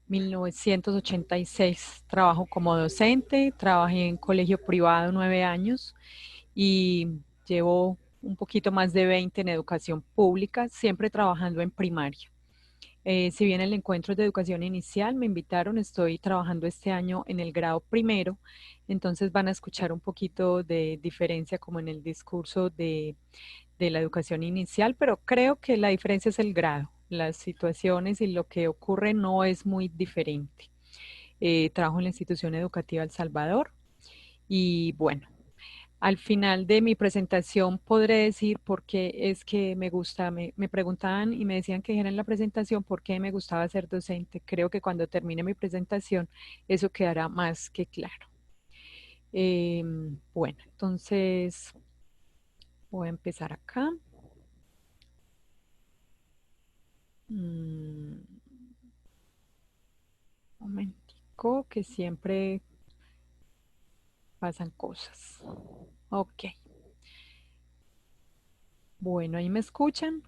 1986. Trabajo como docente, trabajé en colegio privado 9 años y llevo un poquito más de 20 en educación pública, siempre trabajando en primaria. Si bien el encuentro de educación inicial me invitaron, estoy trabajando este año en el grado primero, entonces van a escuchar un poquito de diferencia como en el discurso de la educación inicial, pero creo que la diferencia es el grado. Las situaciones y lo que ocurre no es muy diferente. Trabajo en la institución educativa El Salvador y bueno, al final de mi presentación podré decir por qué es que me gusta, me preguntaban y me decían que dijera en la presentación por qué me gustaba ser docente. Creo que cuando termine mi presentación eso quedará más que claro. Bueno, entonces voy a empezar acá. Momentico, que siempre pasan cosas. Ok. Bueno, ¿ahí me escuchan?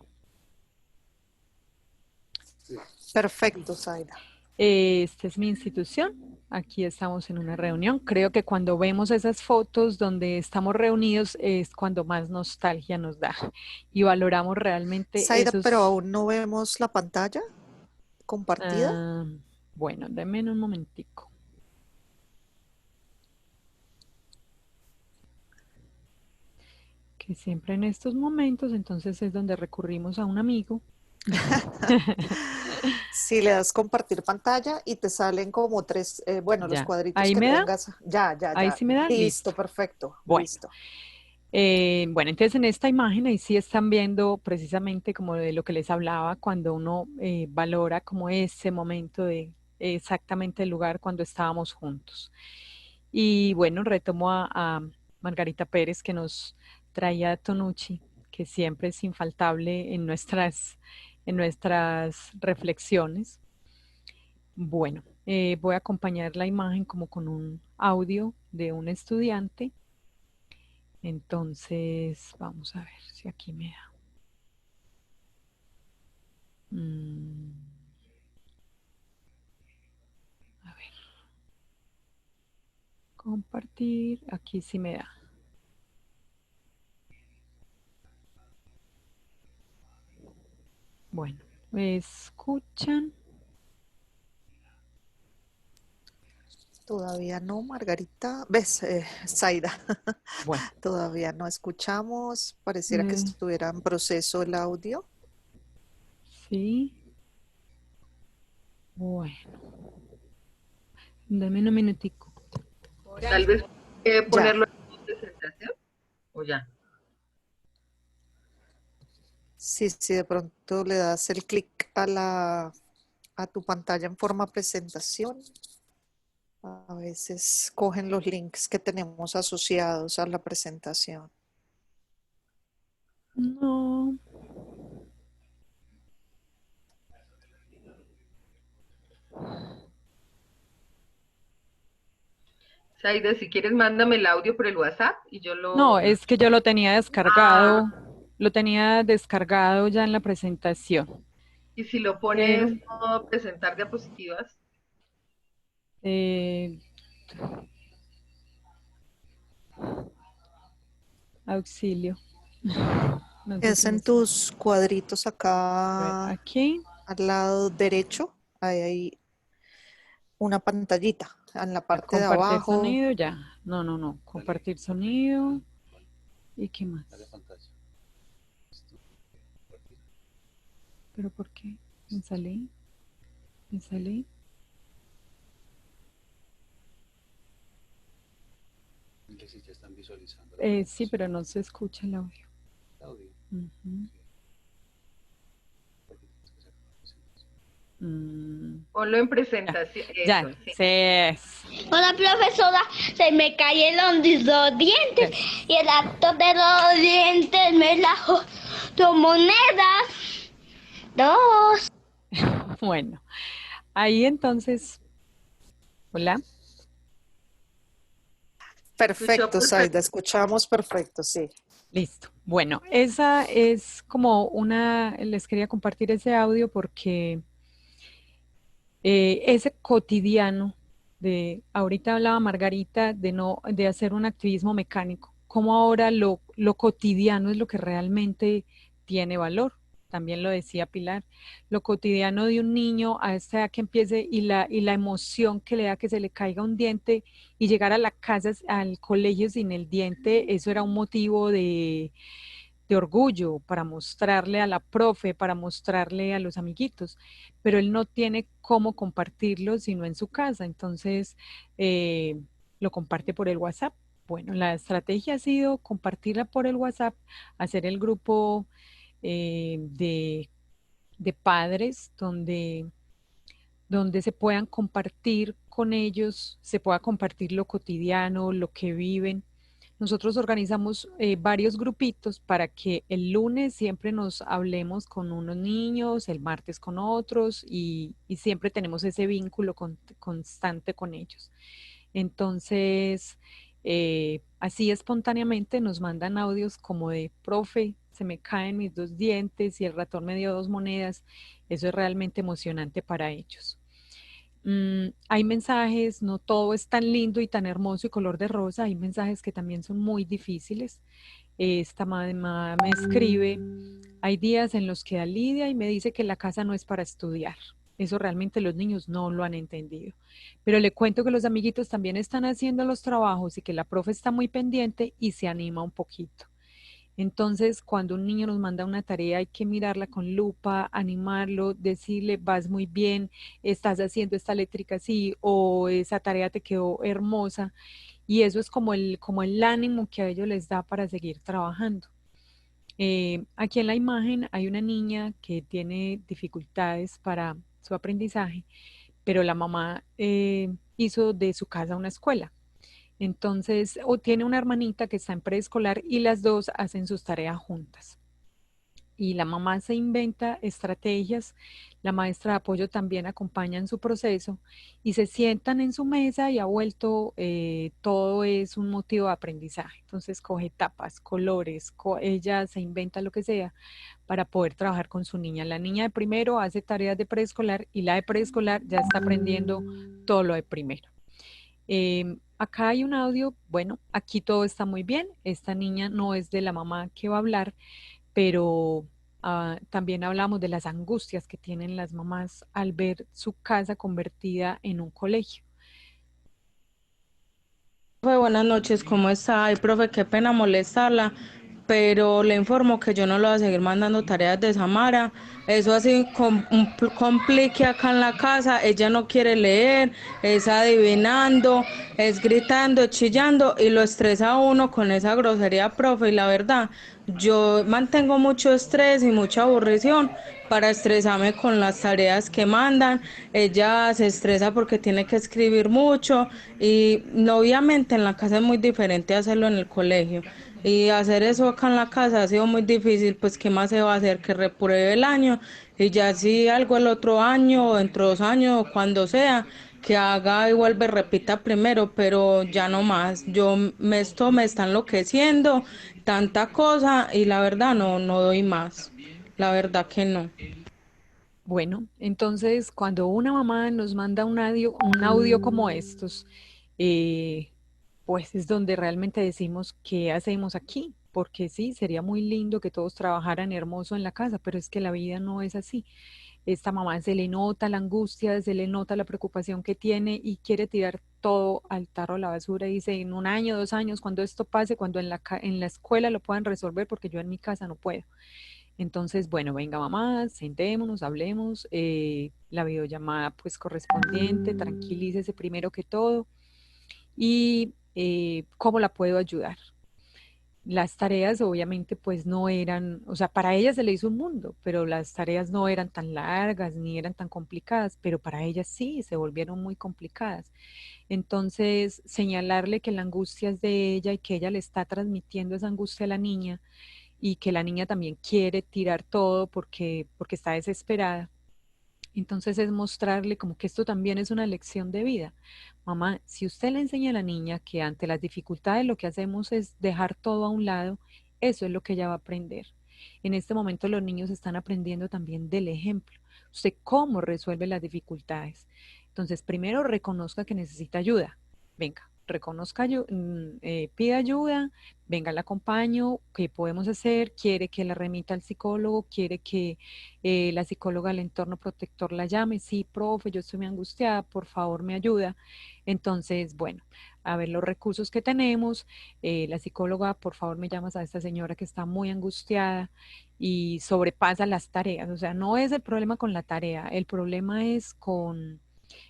Perfecto, Zaida. Esta es mi institución. Aquí estamos en una reunión. Creo que cuando vemos esas fotos donde estamos reunidos es cuando más nostalgia nos da y valoramos realmente Zaida, pero esos... aún no vemos la pantalla compartida. Bueno, denme un momentico. Que siempre en estos momentos, entonces es donde recurrimos a un amigo. Si le das compartir pantalla y te salen como tres, bueno, los Ya. cuadritos ¿Ahí que me da? tengas. Ya, ya, Ahí ya. sí me da. Listo, perfecto. Bueno. Listo. Bueno, entonces en esta imagen ahí sí están viendo precisamente como de lo que les hablaba cuando uno valora como ese momento de exactamente el lugar cuando estábamos juntos. Y bueno, retomo a Margarita Pérez que nos traía a Tonucci, que siempre es infaltable en nuestras reflexiones. Bueno, voy a acompañar la imagen como con un audio de un estudiante. Entonces, vamos a ver si aquí me da. A ver. Compartir. Aquí sí me da. Bueno, ¿me escuchan? Todavía no, Margarita. ¿Ves, Zaida? Bueno. Todavía no escuchamos. Pareciera que estuviera en proceso el audio. Sí. Bueno. Dame un minutico. Tal vez ponerlo en presentación o ya. Sí, sí, de pronto le das el clic a tu pantalla en forma presentación. A veces cogen los links que tenemos asociados a la presentación. No. Zaida, si quieres, mándame el audio por el WhatsApp y yo lo... No, es que yo lo tenía descargado. Lo tenía descargado ya en la presentación. Y si lo pones a presentar diapositivas. Auxilio. No es en tus cuadritos acá. Aquí. Al lado derecho. Hay una pantallita en la parte de abajo. Compartir sonido, ya. No. Compartir sonido. ¿Y qué más? ¿Pero por qué? ¿Me salí? Sí, pero no se escucha el audio. Ponlo en presentación. Ya, sí. Hola, profesora, se me cayeron los dientes y el actor de los dientes me trajo 2 monedas. 2. Bueno, ahí entonces, hola. Perfecto, Zaida, escuchamos perfecto, sí. Listo. Bueno, esa es como les quería compartir ese audio porque ese cotidiano ahorita hablaba Margarita de hacer un activismo mecánico, como ahora lo cotidiano es lo que realmente tiene valor. También lo decía Pilar, lo cotidiano de un niño a esta edad que empiece y la emoción que le da que se le caiga un diente y llegar a la casa, al colegio sin el diente, eso era un motivo de orgullo para mostrarle a la profe, para mostrarle a los amiguitos, pero él no tiene cómo compartirlo sino en su casa, entonces eh, lo comparte por el WhatsApp. Bueno, la estrategia ha sido compartirla por el WhatsApp, hacer el grupo de padres donde se puedan compartir con ellos, se pueda compartir lo cotidiano, lo que viven. Nosotros organizamos varios grupitos para que el lunes siempre nos hablemos con unos niños, el martes con otros y siempre tenemos ese vínculo constante con ellos. Entonces, así espontáneamente nos mandan audios como de, profe, se me caen mis 2 dientes y el ratón me dio 2 monedas. Eso es realmente emocionante para ellos. Hay mensajes, no todo es tan lindo y tan hermoso y color de rosa, hay mensajes que también son muy difíciles. Esta mamá me escribe, hay días en los que da lidia y me dice que la casa no es para estudiar. Eso realmente los niños no lo han entendido. Pero le cuento que los amiguitos también están haciendo los trabajos y que la profe está muy pendiente y se anima un poquito. Entonces, cuando un niño nos manda una tarea, hay que mirarla con lupa, animarlo, decirle, vas muy bien, estás haciendo esta eléctrica así, o esa tarea te quedó hermosa. Y eso es como el ánimo que a ellos les da para seguir trabajando. Aquí en la imagen hay una niña que tiene dificultades para su aprendizaje, pero la mamá hizo de su casa una escuela. Entonces, o tiene una hermanita que está en preescolar y las dos hacen sus tareas juntas. Y la mamá se inventa estrategias, la maestra de apoyo también acompaña en su proceso y se sientan en su mesa y ha vuelto, todo es un motivo de aprendizaje. Entonces coge tapas, colores, ella se inventa lo que sea para poder trabajar con su niña. La niña de primero hace tareas de preescolar y la de preescolar ya está aprendiendo todo lo de primero. Acá hay un audio, bueno, aquí todo está muy bien, esta niña no es de la mamá que va a hablar, pero también hablamos de las angustias que tienen las mamás al ver su casa convertida en un colegio. Profe, buenas noches, ¿cómo está? Ay, profe, qué pena molestarla, pero le informo que yo no le voy a seguir mandando tareas de Samara. Eso así un complique acá en la casa. Ella no quiere leer, es adivinando, es gritando, chillando y lo estresa a uno con esa grosería, profe. Y la verdad, yo mantengo mucho estrés y mucha aburrición para estresarme con las tareas que mandan. Ella se estresa porque tiene que escribir mucho y no, obviamente en la casa es muy diferente hacerlo en el colegio. Y hacer eso acá en la casa ha sido muy difícil, pues ¿qué más se va a hacer? Que repruebe el año y ya si algo el otro año o dentro de 2 años o cuando sea, que haga y vuelve, repita primero, pero ya no más. Esto me está enloqueciendo, tanta cosa y la verdad no doy más. La verdad que no. Bueno, entonces cuando una mamá nos manda un audio como estos, eh, pues es donde realmente decimos qué hacemos aquí, porque sí, sería muy lindo que todos trabajaran hermoso en la casa, pero es que la vida no es así. Esta mamá se le nota la angustia, se le nota la preocupación que tiene y quiere tirar todo al tarro de la basura. Y dice, en 1 año, 2 años, cuando esto pase, cuando en la escuela lo puedan resolver, porque yo en mi casa no puedo. Entonces, bueno, venga mamá, sentémonos, hablemos, la videollamada pues correspondiente, tranquilícese primero que todo y cómo la puedo ayudar. Las tareas obviamente pues no eran, o sea, para ella se le hizo un mundo, pero las tareas no eran tan largas ni eran tan complicadas, pero para ella sí, se volvieron muy complicadas. Entonces, señalarle que la angustia es de ella y que ella le está transmitiendo esa angustia a la niña y que la niña también quiere tirar todo porque está desesperada. Entonces es mostrarle como que esto también es una lección de vida. Mamá, si usted le enseña a la niña que ante las dificultades lo que hacemos es dejar todo a un lado, eso es lo que ella va a aprender. En este momento los niños están aprendiendo también del ejemplo, usted cómo resuelve las dificultades. Entonces, primero reconozca que necesita ayuda. Venga, reconozca, pida ayuda, venga, la acompaño, ¿qué podemos hacer? ¿Quiere que la remita al psicólogo? ¿Quiere que la psicóloga del entorno protector la llame? Sí, profe, yo estoy muy angustiada, por favor me ayuda. Entonces, bueno, a ver los recursos que tenemos. La psicóloga, por favor me llamas a esta señora que está muy angustiada y sobrepasa las tareas. O sea, no es el problema con la tarea, el problema es con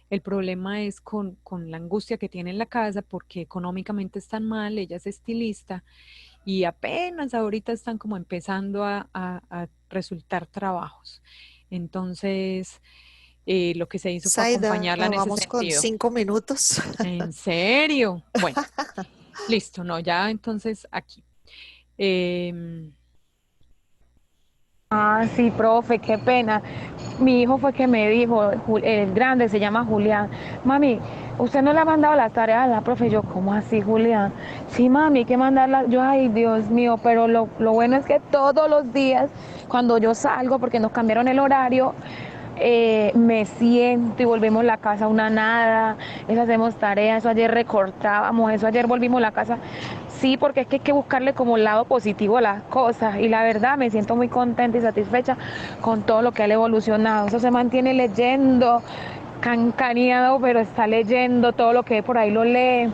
la angustia que tiene en la casa porque económicamente están mal, ella es estilista y apenas ahorita están como empezando a resultar trabajos. Entonces, lo que se hizo fue Zaida, acompañarla en ese vamos con sentido. 5 minutos. ¿En serio? Bueno, listo, no, ya entonces aquí. Em, Ah, sí, profe, qué pena. Mi hijo fue que me dijo, el grande se llama Julián, mami, ¿usted no le ha mandado las tareas a la profe? Yo, ¿cómo así, Julián? Sí, mami, hay que mandarlas. Yo, ay, Dios mío, pero lo bueno es que todos los días, cuando yo salgo, porque nos cambiaron el horario, me siento y volvemos la casa una nada, eso hacemos tareas, eso ayer recortábamos, eso ayer volvimos la casa. Sí, porque es que hay que buscarle como el lado positivo a las cosas y la verdad me siento muy contenta y satisfecha con todo lo que él ha evolucionado. Eso se mantiene leyendo, cancaneado, pero está leyendo todo lo que por ahí lo lee.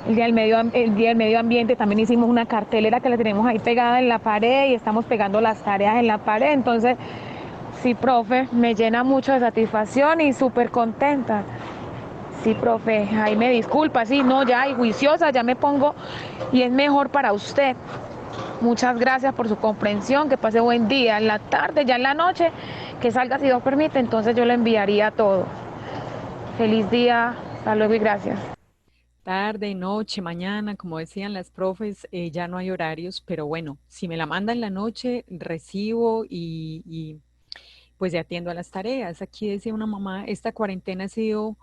El día del medio ambiente también hicimos una cartelera que la tenemos ahí pegada en la pared y estamos pegando las tareas en la pared. Entonces, sí, profe, me llena mucho de satisfacción y súper contenta. Sí, profe, ahí me disculpa, sí, no, ya, y juiciosa, ya me pongo y es mejor para usted. Muchas gracias por su comprensión, que pase buen día. En la tarde, ya en la noche, que salga si Dios permite, entonces yo le enviaría todo. Feliz día, hasta luego y gracias. tarde, noche, mañana, como decían las profes, ya no hay horarios, pero bueno, si me la manda en la noche, recibo y pues ya atiendo a las tareas. Aquí decía una mamá, esta cuarentena ha sido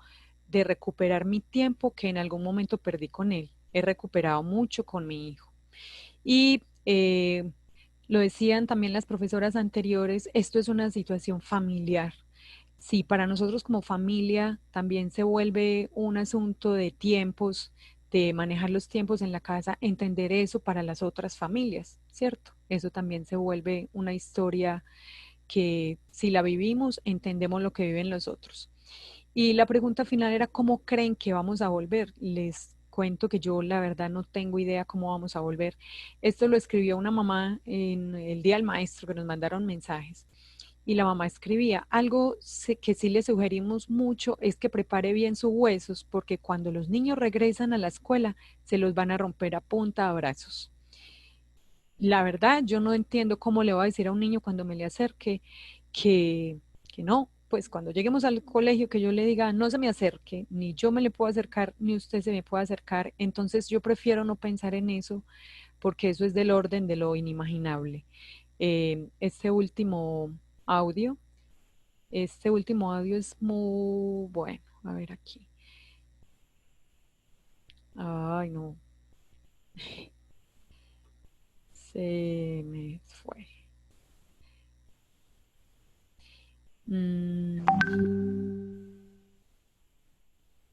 de recuperar mi tiempo que en algún momento perdí con él. He recuperado mucho con mi hijo. Y lo decían también las profesoras anteriores, esto es una situación familiar. Sí, para nosotros como familia también se vuelve un asunto de tiempos, de manejar los tiempos en la casa, entender eso para las otras familias, ¿cierto? Eso también se vuelve una historia que si la vivimos, entendemos lo que viven los otros. Y la pregunta final era, ¿cómo creen que vamos a volver? Les cuento que yo la verdad no tengo idea cómo vamos a volver. Esto lo escribió una mamá en el Día del Maestro, que nos mandaron mensajes. Y la mamá escribía, algo que sí le sugerimos mucho es que prepare bien sus huesos, porque cuando los niños regresan a la escuela, se los van a romper a punta de abrazos. La verdad, yo no entiendo cómo le voy a decir a un niño cuando me le acerque que, que no, pues cuando lleguemos al colegio que yo le diga no se me acerque, ni yo me le puedo acercar, ni usted se me puede acercar. Entonces yo prefiero no pensar en eso porque eso es del orden de lo inimaginable. Este audio, este último audio es muy bueno. A ver aquí. Ay, no, se me fue. Mm,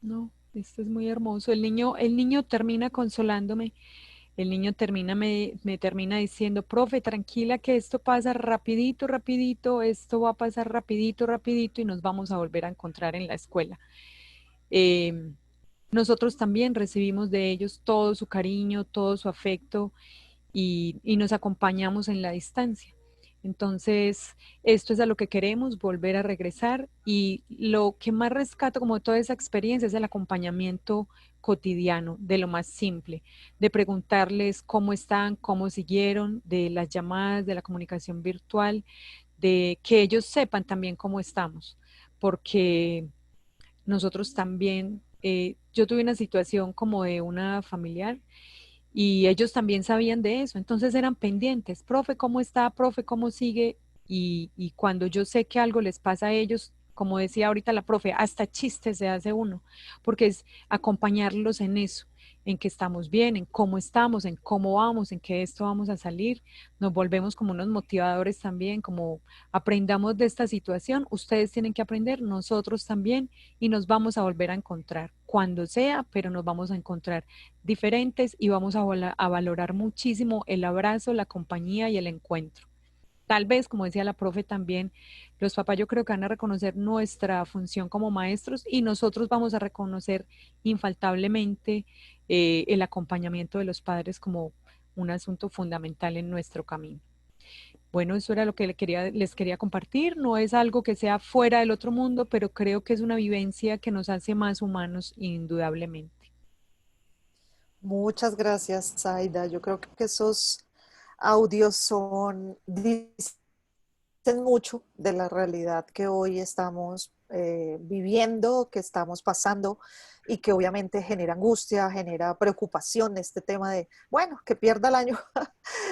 no, esto es muy hermoso. El niño termina consolándome. El niño me termina diciendo, profe, tranquila que esto pasa rapidito, rapidito, esto va a pasar rapidito, rapidito y nos vamos a volver a encontrar en la escuela. Em, Nosotros también recibimos de ellos todo su cariño, todo su afecto y nos acompañamos en la distancia. Entonces, esto es a lo que queremos, volver a regresar y lo que más rescato como de toda esa experiencia es el acompañamiento cotidiano, de lo más simple, de preguntarles cómo están, cómo siguieron, de las llamadas, de la comunicación virtual, de que ellos sepan también cómo estamos, porque nosotros también, yo tuve una situación como de una familiar y ellos también sabían de eso, entonces eran pendientes, profe, ¿cómo está? Profe, ¿cómo sigue? Y cuando yo sé que algo les pasa a ellos, como decía ahorita la profe, hasta chistes se hace uno, porque es acompañarlos en eso, en que estamos bien, en cómo vamos, en qué esto vamos a salir. Nos volvemos como unos motivadores también, como aprendamos de esta situación, ustedes tienen que aprender, nosotros también, y nos vamos a volver a encontrar cuando sea, pero nos vamos a encontrar diferentes y vamos a valorar muchísimo el abrazo, la compañía y el encuentro. Tal vez, como decía la profe también, los papás yo creo que van a reconocer nuestra función como maestros y nosotros vamos a reconocer infaltablemente el acompañamiento de los padres como un asunto fundamental en nuestro camino. Bueno, eso era lo que les quería compartir. No es algo que sea fuera del otro mundo, pero creo que es una vivencia que nos hace más humanos, indudablemente. Muchas gracias, Zaida. Yo creo que esos audios dicen mucho de la realidad que hoy estamos viviendo, que estamos pasando y que obviamente genera angustia, genera preocupación este tema de, bueno, que pierda el año.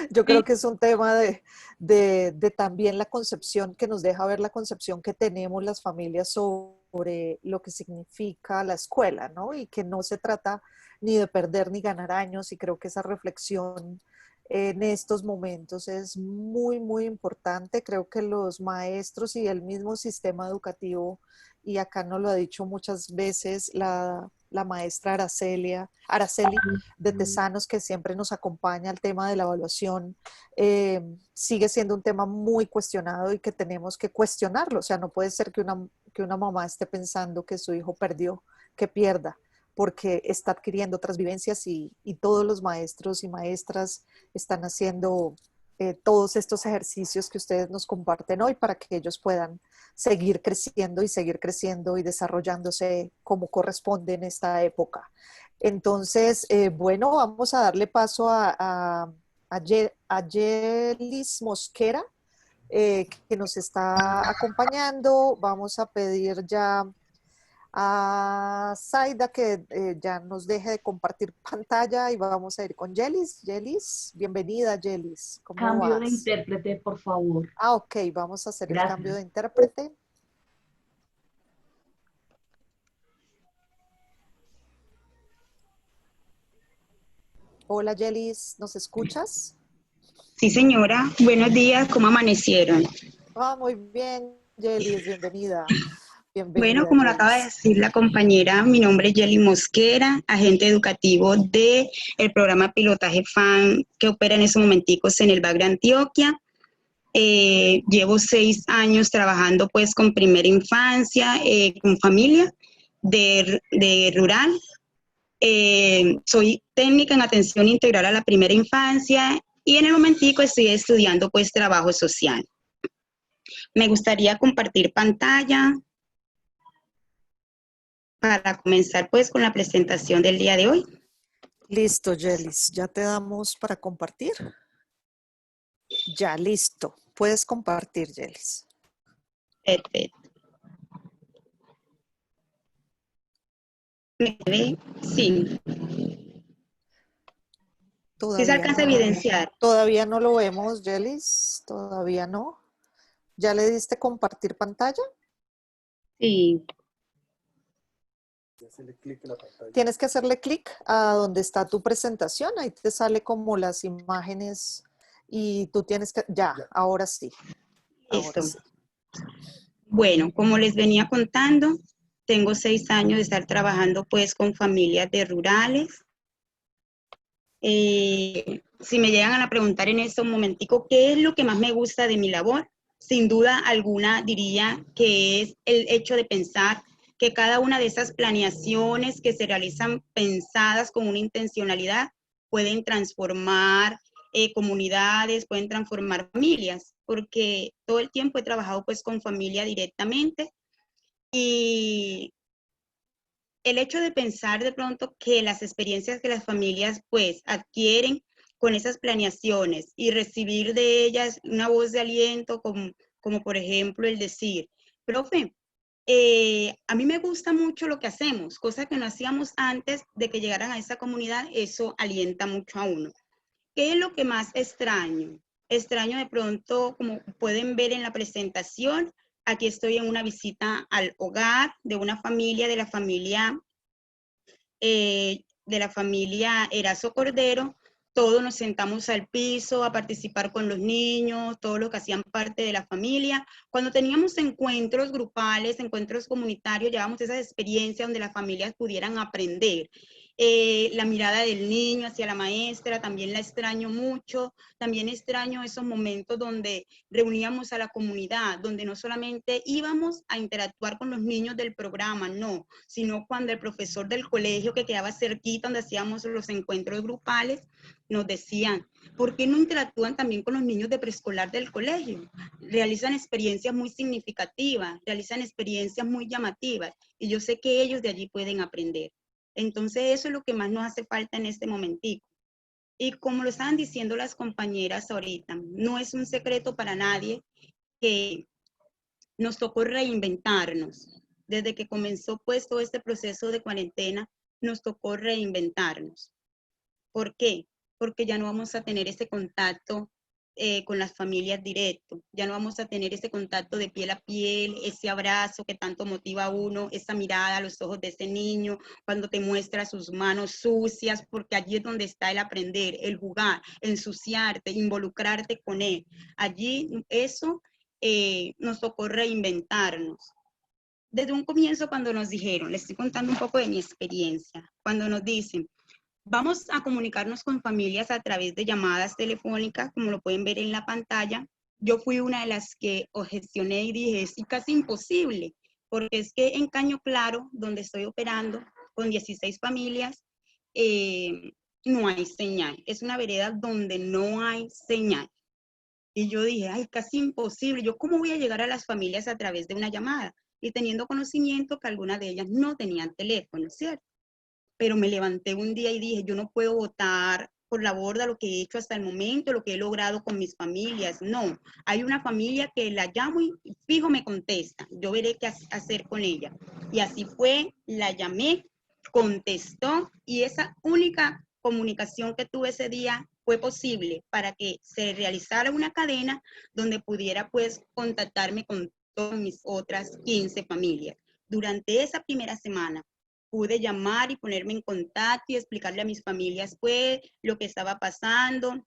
Yo creo que es un tema de también la concepción, que nos deja ver la concepción que tenemos las familias sobre lo que significa la escuela, ¿no? Y que no se trata ni de perder ni ganar años, y creo que esa reflexión en estos momentos es muy, muy importante. Creo que los maestros y el mismo sistema educativo, y acá nos lo ha dicho muchas veces la maestra Araceli de Tesanos, que siempre nos acompaña al tema de la evaluación, sigue siendo un tema muy cuestionado y que tenemos que cuestionarlo. O sea, no puede ser que una mamá esté pensando que su hijo perdió, que pierda, porque está adquiriendo otras vivencias, y todos los maestros y maestras están haciendo todos estos ejercicios que ustedes nos comparten hoy para que ellos puedan seguir creciendo y desarrollándose como corresponde en esta época. Entonces, bueno, vamos a darle paso a Yelis Mosquera, que nos está acompañando. Vamos a pedir ya a Zaida que ya nos deje de compartir pantalla, y vamos a ir con Yelis. Yelis, bienvenida, Yelis. ¿Cómo Cambio de vas? intérprete, por favor. Ah, ok, vamos a hacer el cambio Gracias. de intérprete. Hola, Yelis, ¿nos escuchas? Sí, señora. Buenos días. ¿Cómo amanecieron? Ah, muy bien, Yelis, bienvenida. Bueno, Bienvenida, como lo acaba de Yelis. decir la compañera, mi nombre es Yeli Mosquera, agente educativo del programa Pilotaje FAN que opera en estos momenticos en el Bagre, Antioquia. Llevo 6 años trabajando pues con primera infancia, con familia de rural. Soy técnica en atención integral a la primera infancia y en el momentico estoy estudiando pues trabajo social. Me gustaría compartir pantalla para comenzar pues con la presentación del día de hoy. Listo, Yelis, ya te damos para compartir. Ya, listo. Puedes compartir, Yelis. Perfecto. ¿Me ve? Sí. ¿Sí se alcanza a evidenciar? Todavía no lo vemos, Yelis. Todavía no. ¿Ya le diste compartir pantalla? Sí. Tienes que hacerle clic a donde está tu presentación. Ahí te sale como las imágenes y tú tienes que... Ya, ahora sí. Listo. Sí. Bueno, como les venía contando, tengo 6 años de estar trabajando pues con familias de rurales. Si me llegan a preguntar en este momentico qué es lo que más me gusta de mi labor, sin duda alguna diría que es el hecho de pensar que cada una de esas planeaciones que se realizan pensadas con una intencionalidad pueden transformar comunidades, pueden transformar familias, porque todo el tiempo he trabajado pues con familia directamente, y el hecho de pensar de pronto que las experiencias que las familias pues adquieren con esas planeaciones y recibir de ellas una voz de aliento como por ejemplo el decir, profe, a mí me gusta mucho lo que hacemos, cosa que no hacíamos antes de que llegaran a esa comunidad, eso alienta mucho a uno. ¿Qué es lo que más extraño? Extraño de pronto, como pueden ver en la presentación, aquí estoy en una visita al hogar de una familia, de la familia de la familia Erazo Cordero, todos nos sentamos al piso a participar con los niños, todos los que hacían parte de la familia. Cuando teníamos encuentros grupales, encuentros comunitarios, llevábamos esas experiencias donde las familias pudieran aprender. La mirada del niño hacia la maestra, también la extraño mucho. También extraño esos momentos donde reuníamos a la comunidad, donde no solamente íbamos a interactuar con los niños del programa, no, sino cuando el profesor del colegio que quedaba cerquita, donde hacíamos los encuentros grupales, nos decían, ¿por qué no interactúan también con los niños de preescolar del colegio? Realizan experiencias muy significativas, realizan experiencias muy llamativas, y yo sé que ellos de allí pueden aprender. Entonces eso es lo que más nos hace falta en este momentico. Y como lo estaban diciendo las compañeras ahorita, no es un secreto para nadie que nos tocó reinventarnos. Desde que comenzó pues todo este proceso de cuarentena, nos tocó reinventarnos. ¿Por qué? Porque ya no vamos a tener ese contacto con las familias directo, ya no vamos a tener ese contacto de piel a piel, ese abrazo que tanto motiva a uno, esa mirada a los ojos de ese niño, cuando te muestra sus manos sucias, porque allí es donde está el aprender, el jugar, ensuciarte, involucrarte con él. Allí eso nos tocó reinventarnos. Desde un comienzo cuando nos dijeron, les estoy contando un poco de mi experiencia, cuando nos dicen, vamos a comunicarnos con familias a través de llamadas telefónicas, como lo pueden ver en la pantalla. Yo fui una de las que objecioné y dije, es casi imposible, porque es que en Caño Claro, donde estoy operando, con 16 familias, no hay señal. Es una vereda donde no hay señal. Y yo dije, ay, casi imposible. ¿Yo cómo voy a llegar a las familias a través de una llamada? Y teniendo conocimiento que algunas de ellas no tenían teléfono, ¿cierto? Pero me levanté un día y dije, yo no puedo botar por la borda lo que he hecho hasta el momento, lo que he logrado con mis familias. No, hay una familia que la llamo y fijo me contesta. Yo veré qué hacer con ella. Y así fue, la llamé, contestó, y esa única comunicación que tuve ese día fue posible para que se realizara una cadena donde pudiera pues contactarme con todas mis otras 15 familias. Durante esa primera semana, pude llamar y ponerme en contacto y explicarle a mis familias pues lo que estaba pasando,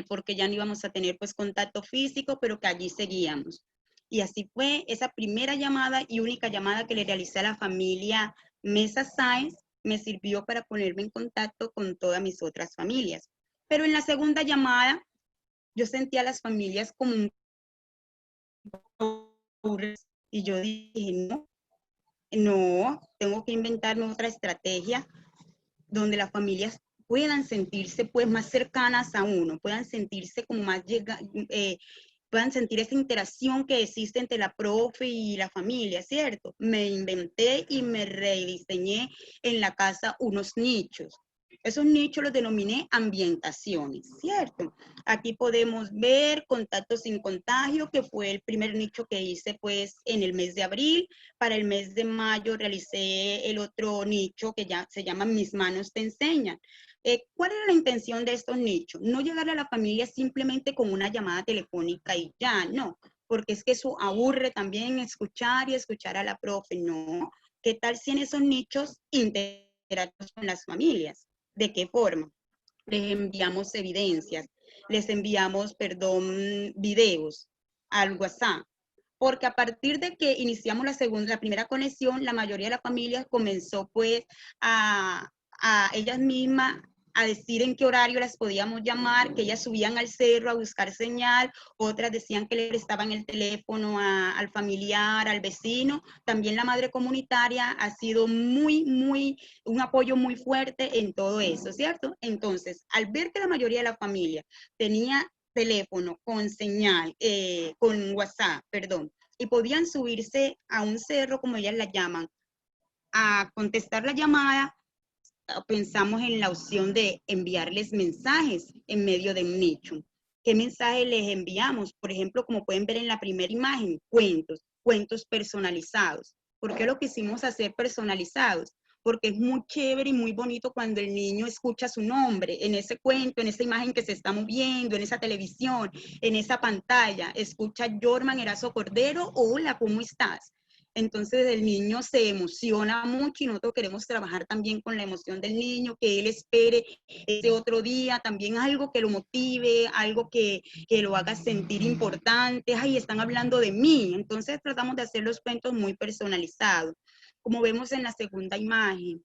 porque ya no íbamos a tener pues contacto físico, pero que allí seguíamos. Y así fue esa primera llamada y única llamada que le realicé a la familia Mesa Sáenz, me sirvió para ponerme en contacto con todas mis otras familias. Pero en la segunda llamada, yo sentía a las familias como un y yo dije, no, tengo que inventarme otra estrategia donde las familias puedan sentirse pues más cercanas a uno, puedan sentirse como más puedan sentir esa interacción que existe entre la profe y la familia, ¿cierto? Me inventé y me rediseñé en la casa unos nichos. Esos nichos los denominé ambientaciones, ¿cierto? Aquí podemos ver Contacto sin Contagio, que fue el primer nicho que hice pues en el mes de abril. Para el mes de mayo realicé el otro nicho que ya se llama Mis Manos Te Enseñan. ¿Cuál era la intención de estos nichos? No llegar a la familia simplemente con una llamada telefónica y ya, no, porque es que eso aburre también escuchar y escuchar a la profe, no. ¿Qué tal si en esos nichos interactuamos con las familias? ¿De qué forma? Les enviamos evidencias, les enviamos, videos al WhatsApp, porque a partir de que iniciamos la primera conexión, la mayoría de las familias comenzó pues a ellas mismas a decir en qué horario las podíamos llamar, que ellas subían al cerro a buscar señal, otras decían que le prestaban el teléfono al familiar, al vecino. También la madre comunitaria ha sido un apoyo muy fuerte en todo eso, ¿cierto? Entonces, al ver que la mayoría de la familia tenía teléfono con señal, con WhatsApp, perdón, y podían subirse a un cerro, como ellas la llaman, a contestar la llamada, pensamos en la opción de enviarles mensajes en medio de un nicho. ¿Qué mensaje les enviamos? Por ejemplo, como pueden ver en la primera imagen, cuentos personalizados. ¿Por qué lo quisimos hacer personalizados? Porque es muy chévere y muy bonito cuando el niño escucha su nombre en ese cuento, en esa imagen que se está moviendo, en esa televisión, en esa pantalla. Escucha Jorman Erazo Cordero, hola, ¿cómo estás? Entonces el niño se emociona mucho y nosotros queremos trabajar también con la emoción del niño, que él espere ese otro día, también algo que lo motive, algo que lo haga sentir importante. Ay, están hablando de mí. Entonces tratamos de hacer los cuentos muy personalizados. Como vemos en la segunda imagen,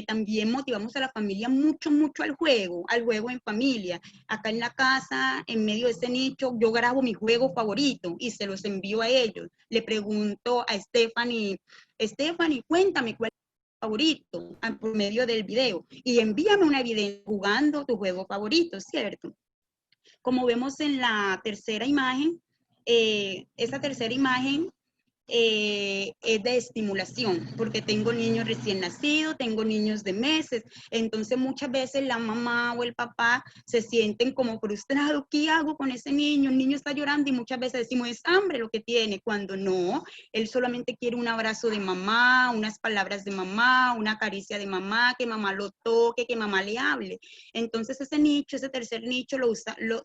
también motivamos a la familia mucho al juego en familia. Acá en la casa, en medio de ese nicho, yo grabo mi juego favorito y se los envío a ellos. Le pregunto a Stephanie, cuéntame cuál es tu favorito por medio del video y envíame una evidencia jugando tu juego favorito, ¿cierto? Como vemos en la tercera imagen, esa tercera imagen es de estimulación, porque tengo niños recién nacidos, tengo niños de meses, entonces muchas veces la mamá o el papá se sienten como frustrados, ¿qué hago con ese niño? El niño está llorando y muchas veces decimos, es hambre lo que tiene, cuando no, él solamente quiere un abrazo de mamá, unas palabras de mamá, una caricia de mamá, que mamá lo toque, que mamá le hable. Entonces ese nicho, ese tercer nicho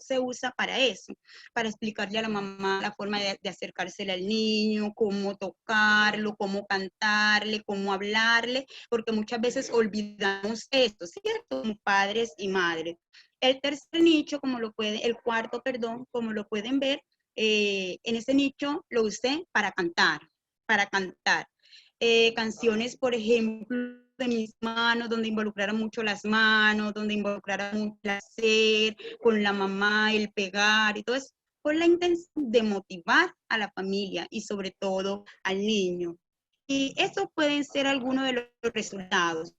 se usa para eso, para explicarle a la mamá la forma de acercársele al niño, cómo tocarlo, cómo cantarle, cómo hablarle, porque muchas veces olvidamos esto, ¿cierto? Como padres y madres. El tercer nicho, el cuarto, perdón, como lo pueden ver, en ese nicho lo usé para cantar. Canciones, por ejemplo, de mis manos, donde involucraran mucho las manos, donde involucraran mucho el hacer, con la mamá, el pegar y todo eso, con la intención de motivar a la familia y sobre todo al niño. Y eso pueden ser algunos de los resultados,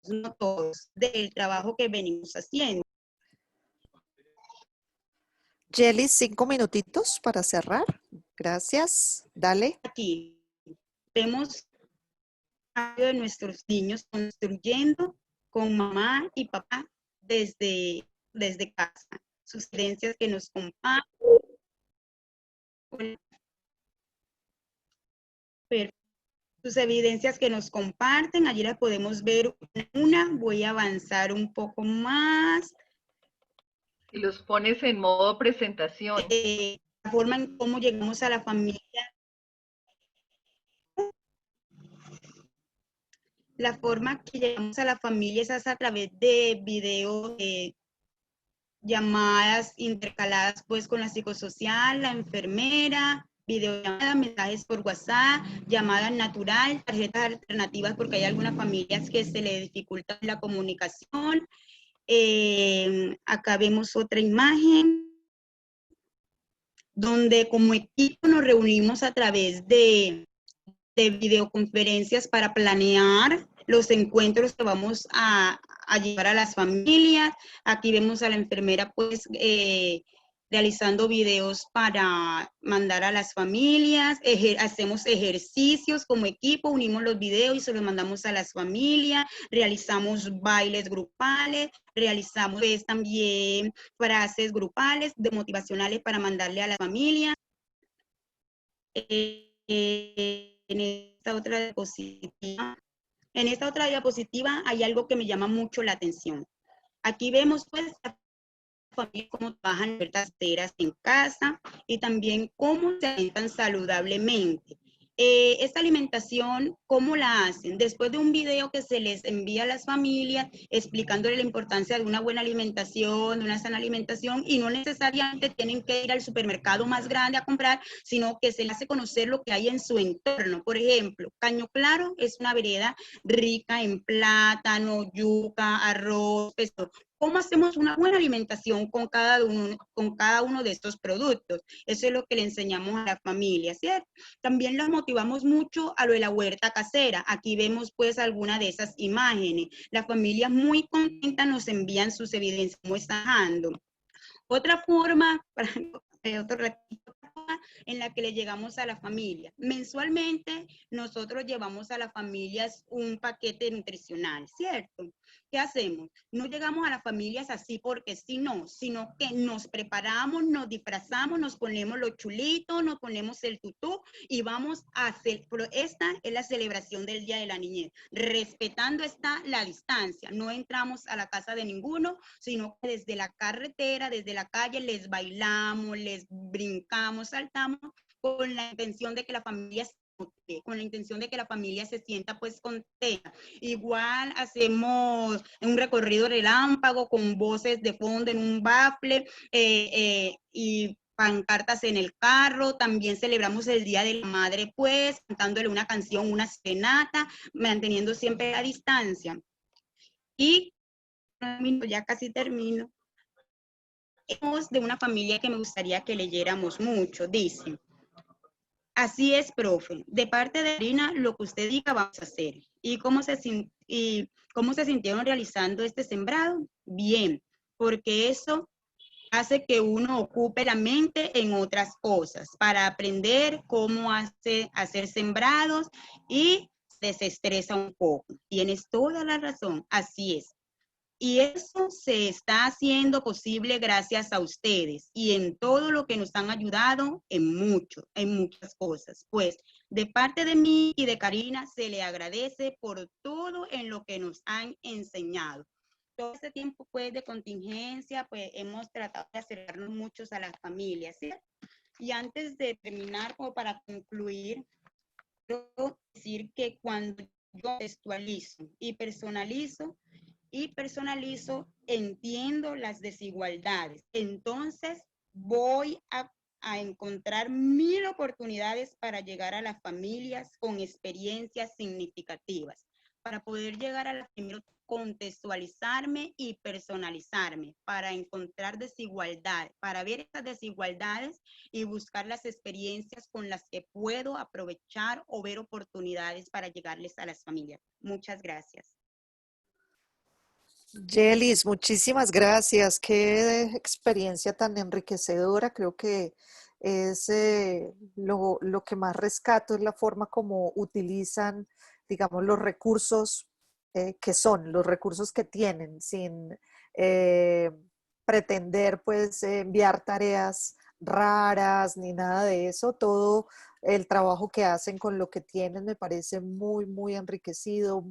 no todos, del trabajo que venimos haciendo. Yeli, 5 minutitos para cerrar. Gracias. Dale. Aquí vemos de nuestros niños construyendo con mamá y papá desde casa. Sus creencias que nos comparten. Sus evidencias que nos comparten, allí las podemos ver una. Voy a avanzar un poco más. Y los pones en modo presentación. La forma en cómo llegamos a la familia. La forma que llegamos a la familia es a través de videos, llamadas intercaladas pues con la psicosocial, la enfermera, videollamadas, mensajes por WhatsApp, llamadas natural, tarjetas alternativas porque hay algunas familias que se les dificulta la comunicación. Acá vemos otra imagen donde como equipo nos reunimos a través de videoconferencias para planear los encuentros que vamos a llevar a las familias. Aquí vemos a la enfermera pues realizando videos para mandar a las familias, hacemos ejercicios como equipo, unimos los videos y se los mandamos a las familias, realizamos bailes grupales, realizamos pues, también frases grupales, motivacionales para mandarle a la familia. En esta otra diapositiva hay algo que me llama mucho la atención. Aquí vemos pues la familia cómo trabajan verdaderas en casa y también cómo se alimentan saludablemente. Esta alimentación, ¿cómo la hacen? Después de un video que se les envía a las familias explicándole la importancia de una buena alimentación, de una sana alimentación, y no necesariamente tienen que ir al supermercado más grande a comprar, sino que se les hace conocer lo que hay en su entorno. Por ejemplo, Caño Claro es una vereda rica en plátano, yuca, arroz, pescado. ¿Cómo hacemos una buena alimentación con cada uno de estos productos? Eso es lo que le enseñamos a la familia, ¿cierto? También los motivamos mucho a lo de la huerta casera. Aquí vemos pues alguna de esas imágenes. Las familias muy contentas nos envían sus evidencias, cómo están dando. Otra forma, en la que le llegamos a la familia. Mensualmente nosotros llevamos a las familias un paquete nutricional, ¿cierto? ¿Qué hacemos? No llegamos a las familias así porque sí, no, sino que nos preparamos, nos disfrazamos, nos ponemos los chulitos, nos ponemos el tutú y vamos a hacer, pero esta es la celebración del Día de la Niñez, respetando la distancia. No entramos a la casa de ninguno, sino que desde la carretera, desde la calle, les bailamos, les brincamos, saltamos, con la intención de que la familia con la intención de que la familia se sienta pues contenta. Igual hacemos un recorrido relámpago con voces de fondo en un bafle y pancartas en el carro. También celebramos el Día de la Madre pues cantándole una canción, una serenata, manteniendo siempre la distancia. Y ya casi termino. Es de una familia que me gustaría que leyéramos mucho. Dice: así es, profe. De parte de Karina, lo que usted diga vamos a hacer. ¿Y cómo se sintieron realizando este sembrado? Bien, porque eso hace que uno ocupe la mente en otras cosas para aprender cómo hacer sembrados y desestresa un poco. Tienes toda la razón, así es. Y eso se está haciendo posible gracias a ustedes y en todo lo que nos han ayudado en muchas cosas. Pues de parte de mí y de Karina se le agradece por todo en lo que nos han enseñado. Todo este tiempo pues de contingencia pues hemos tratado de acercarnos muchos a las familias, ¿cierto? Y antes de terminar, como para concluir, quiero decir que cuando yo textualizo y personalizo, entiendo las desigualdades. Entonces voy a encontrar 1000 oportunidades para llegar a las familias con experiencias significativas, para poder llegar a las familias, contextualizarme y personalizarme, para encontrar desigualdad, para ver estas desigualdades y buscar las experiencias con las que puedo aprovechar o ver oportunidades para llegarles a las familias. Muchas gracias. Yelis, muchísimas gracias. Qué experiencia tan enriquecedora. Creo que es lo que más rescato es la forma como utilizan, digamos, los recursos que son, los recursos que tienen, sin pretender pues enviar tareas raras ni nada de eso. Todo el trabajo que hacen con lo que tienen me parece muy, muy enriquecido.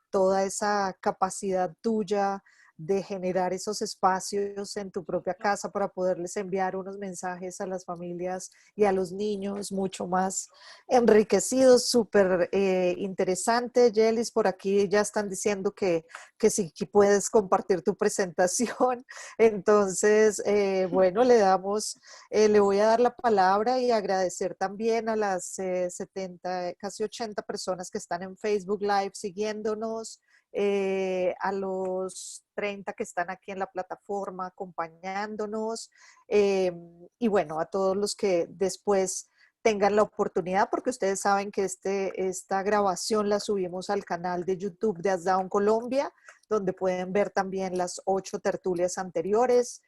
Toda esa capacidad tuya de generar esos espacios en tu propia casa para poderles enviar unos mensajes a las familias y a los niños mucho más enriquecidos, súper interesante. Yelis, por aquí ya están diciendo que sí que puedes compartir tu presentación. Entonces, bueno, le voy a dar la palabra y agradecer también a las 70, casi 80 personas que están en Facebook Live siguiéndonos, a los 30 que están aquí en la plataforma acompañándonos, y bueno, a todos los que después tengan la oportunidad, porque ustedes saben que esta grabación la subimos al canal de YouTube de ASDAON Colombia, donde pueden ver también las 8 tertulias anteriores.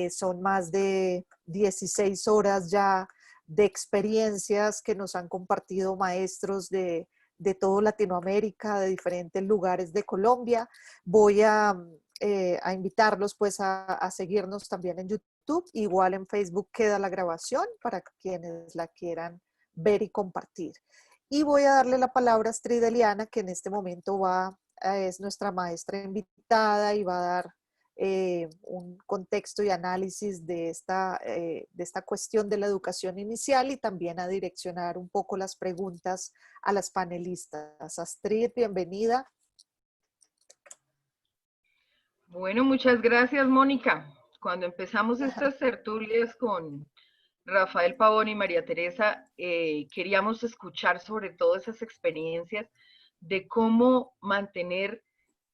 Son más de 16 horas ya de experiencias que nos han compartido maestros de toda Latinoamérica, de diferentes lugares de Colombia. Voy a invitarlos pues a seguirnos también en YouTube. Igual en Facebook queda la grabación para quienes la quieran ver y compartir. Y voy a darle la palabra a Astrid Eliana, que en este momento es nuestra maestra invitada y va a dar un contexto y análisis de esta cuestión de la educación inicial y también a direccionar un poco las preguntas a las panelistas. Astrid, bienvenida. Bueno, muchas gracias, Mónica. Cuando empezamos estas tertulias con Rafael Pavón y María Teresa, queríamos escuchar sobre todo esas experiencias de cómo mantener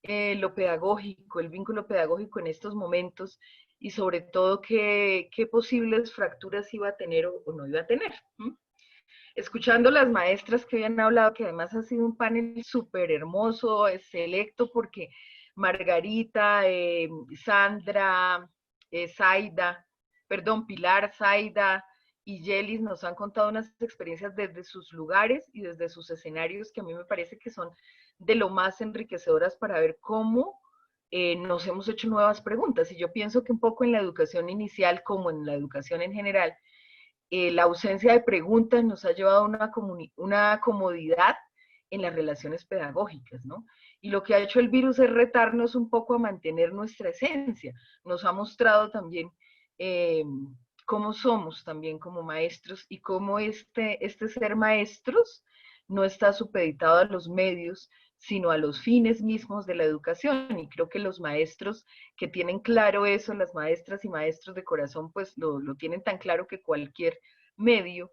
lo pedagógico, el vínculo pedagógico en estos momentos y sobre todo qué posibles fracturas iba a tener o no iba a tener. Escuchando las maestras que habían hablado, que además ha sido un panel súper hermoso, selecto, porque Margarita, Sandra, Pilar, Zaida y Yelis nos han contado unas experiencias desde sus lugares y desde sus escenarios que a mí me parece que son de lo más enriquecedoras para ver cómo nos hemos hecho nuevas preguntas. Y yo pienso que un poco en la educación inicial, como en la educación en general, la ausencia de preguntas nos ha llevado a una comodidad en las relaciones pedagógicas, ¿no? Y lo que ha hecho el virus es retarnos un poco a mantener nuestra esencia. Nos ha mostrado también cómo somos también como maestros y cómo este ser maestros no está supeditado a los medios, sino a los fines mismos de la educación. Y creo que los maestros que tienen claro eso, las maestras y maestros de corazón, pues lo tienen tan claro que cualquier medio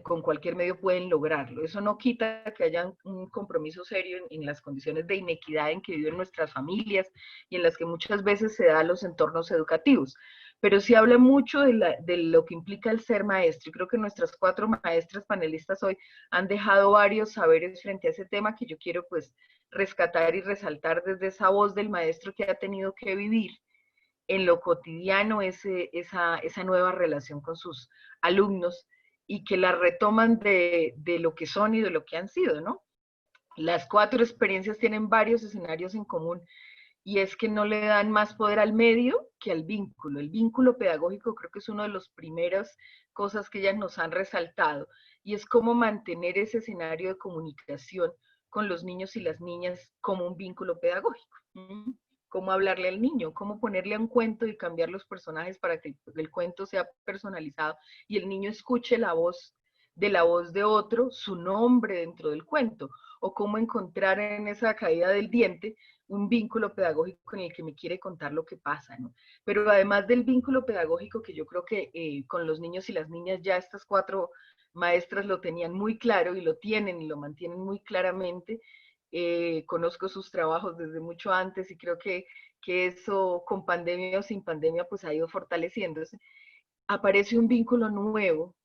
con cualquier medio pueden lograrlo. Eso no quita que haya un compromiso serio en las condiciones de inequidad en que viven nuestras familias y en las que muchas veces se dan los entornos educativos. Pero sí habla mucho de lo que implica el ser maestro. Y creo que nuestras 4 maestras panelistas hoy han dejado varios saberes frente a ese tema que yo quiero pues rescatar y resaltar desde esa voz del maestro que ha tenido que vivir en lo cotidiano esa nueva relación con sus alumnos y que la retoman de lo que son y de lo que han sido, ¿no? Las 4 experiencias tienen varios escenarios en común y es que no le dan más poder al medio que al vínculo. El vínculo pedagógico creo que es una de las primeras cosas que ellas nos han resaltado y es cómo mantener ese escenario de comunicación con los niños y las niñas como un vínculo pedagógico. Cómo hablarle al niño, cómo ponerle un cuento y cambiar los personajes para que el cuento sea personalizado y el niño escuche la voz de otro, su nombre dentro del cuento, o cómo encontrar en esa caída del diente un vínculo pedagógico en el que me quiere contar lo que pasa, ¿no? Pero además del vínculo pedagógico, que yo creo que con los niños y las niñas ya estas 4 maestras lo tenían muy claro y lo tienen y lo mantienen muy claramente. Conozco sus trabajos desde mucho antes y creo que eso con pandemia o sin pandemia pues ha ido fortaleciéndose. Aparece un vínculo nuevo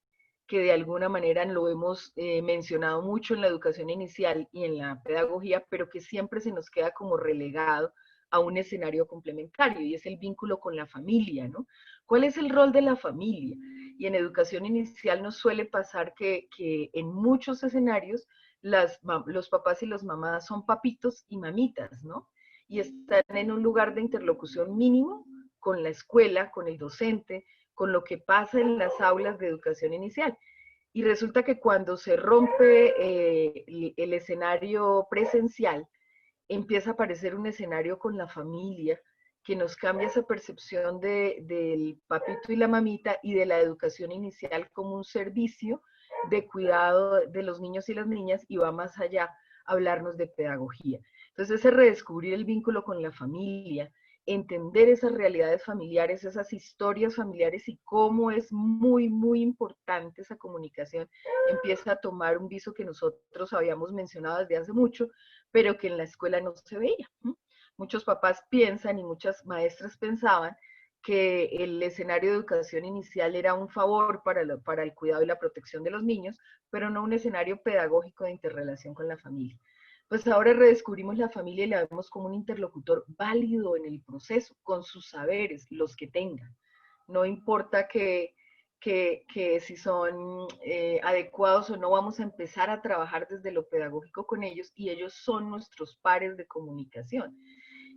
que de alguna manera lo hemos mencionado mucho en la educación inicial y en la pedagogía, pero que siempre se nos queda como relegado a un escenario complementario y es el vínculo con la familia, ¿no? ¿Cuál es el rol de la familia? Y en educación inicial nos suele pasar que en muchos escenarios los papás y las mamás son papitos y mamitas, ¿no? Y están en un lugar de interlocución mínimo con la escuela, con el docente, con lo que pasa en las aulas de educación inicial. Y resulta que cuando se rompe el escenario presencial, empieza a aparecer un escenario con la familia que nos cambia esa percepción del papito y la mamita y de la educación inicial como un servicio de cuidado de los niños y las niñas y va más allá a hablarnos de pedagogía. Entonces, ese redescubrir el vínculo con la familia, entender esas realidades familiares, esas historias familiares y cómo es muy, muy importante esa comunicación, empieza a tomar un viso que nosotros habíamos mencionado desde hace mucho, pero que en la escuela no se veía. Muchos papás piensan y muchas maestras pensaban que el escenario de educación inicial era un favor para el cuidado y la protección de los niños, pero no un escenario pedagógico de interrelación con la familia. Pues ahora redescubrimos la familia y la vemos como un interlocutor válido en el proceso, con sus saberes, los que tengan. No importa que si son adecuados o no, vamos a empezar a trabajar desde lo pedagógico con ellos y ellos son nuestros pares de comunicación.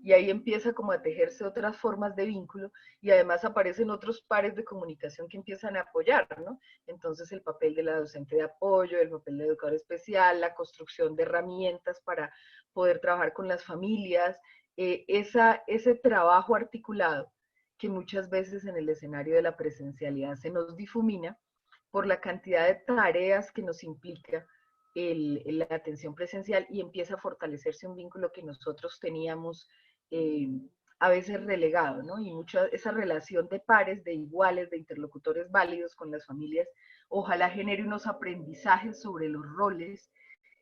Y ahí empieza como a tejerse otras formas de vínculo y además aparecen otros pares de comunicación que empiezan a apoyar, ¿no? Entonces el papel de la docente de apoyo, el papel de educador especial, la construcción de herramientas para poder trabajar con las familias, ese trabajo articulado que muchas veces en el escenario de la presencialidad se nos difumina por la cantidad de tareas que nos implica la atención presencial y empieza a fortalecerse un vínculo que nosotros teníamos a veces relegado, ¿no? Y esa relación de pares, de iguales, de interlocutores válidos con las familias, ojalá genere unos aprendizajes sobre los roles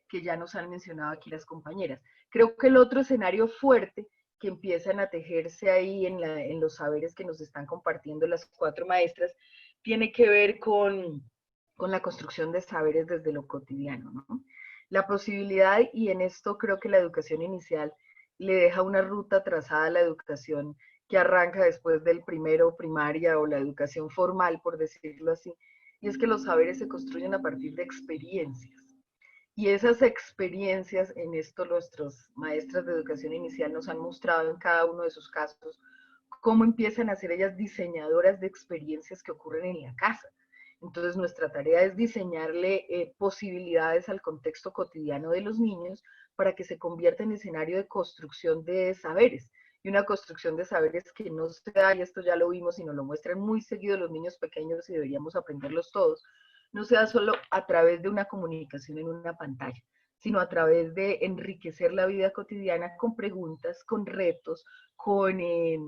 que ya nos han mencionado aquí las compañeras. Creo que el otro escenario fuerte que empiezan a tejerse ahí en los saberes que nos están compartiendo las 4 maestras, tiene que ver con la construcción de saberes desde lo cotidiano, ¿no? La posibilidad, y en esto creo que la educación inicial le deja una ruta trazada a la educación que arranca después del primero primaria o la educación formal, por decirlo así, y es que los saberes se construyen a partir de experiencias. Y esas experiencias, en esto nuestros maestras de educación inicial nos han mostrado en cada uno de sus casos, cómo empiezan a ser ellas diseñadoras de experiencias que ocurren en la casa. Entonces nuestra tarea es diseñarle posibilidades al contexto cotidiano de los niños para que se convierta en escenario de construcción de saberes. y una construcción de saberes que no se da, y esto ya lo vimos y nos lo muestran muy seguido los niños pequeños y deberíamos aprenderlos todos, no se da solo a través de una comunicación en una pantalla, sino a través de enriquecer la vida cotidiana con preguntas, con retos, con